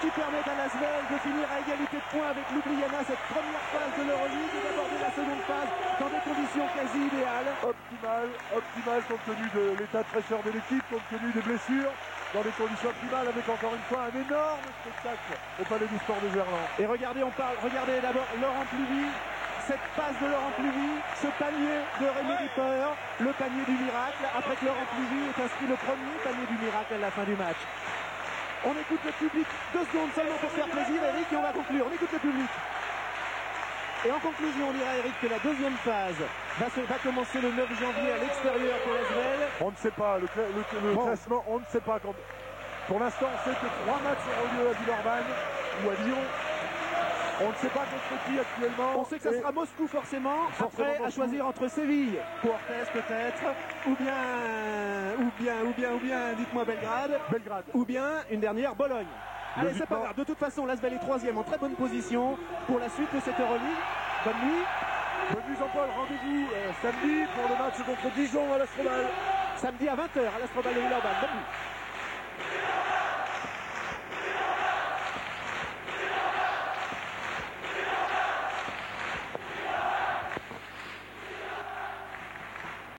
S1: qui permet à l'Asvel de finir à égalité de points avec Ljubljana cette première phase de l'Euroleague et d'aborder la seconde phase dans des conditions quasi idéales.
S2: Optimal compte tenu de l'état de fraîcheur de l'équipe, compte tenu des blessures, dans des conditions optimales avec encore une fois un énorme spectacle au Palais du Sport de Gerland.
S1: Et regardez d'abord Laurent Pluvy, cette passe de Laurent Pluvy, ce panier de Rémi Ripper, le panier du miracle, après que Laurent Pluvy ait inscrit le premier panier du miracle à la fin du match. On écoute le public, 2 secondes seulement pour faire plaisir, Eric, et on va conclure. On écoute le public. Et en conclusion, on dira, Eric, que la deuxième phase va commencer le 9 janvier à l'extérieur pour l'Asvel.
S2: On ne sait pas, le classement, on ne sait pas. Pour l'instant, on sait que 3 matchs auront lieu à Villeurbanne ou à Lyon. On ne sait pas contre qui actuellement.
S1: On sait que ça sera Moscou forcément. Après, à choisir entre Séville, Cortés peut-être, ou bien, dites-moi Belgrade, ou bien une dernière Bologne. Allez, c'est pas grave. De toute façon, l'Asvel est 3e en très bonne position pour la suite de cette Euroleague. Bonne nuit.
S2: Bonne nuit Jean-Paul, rendez-vous samedi pour le match contre Dijon à l'Astrobal.
S1: Samedi à 20h à l'Astrobal de Villeurbanne. Bonne nuit.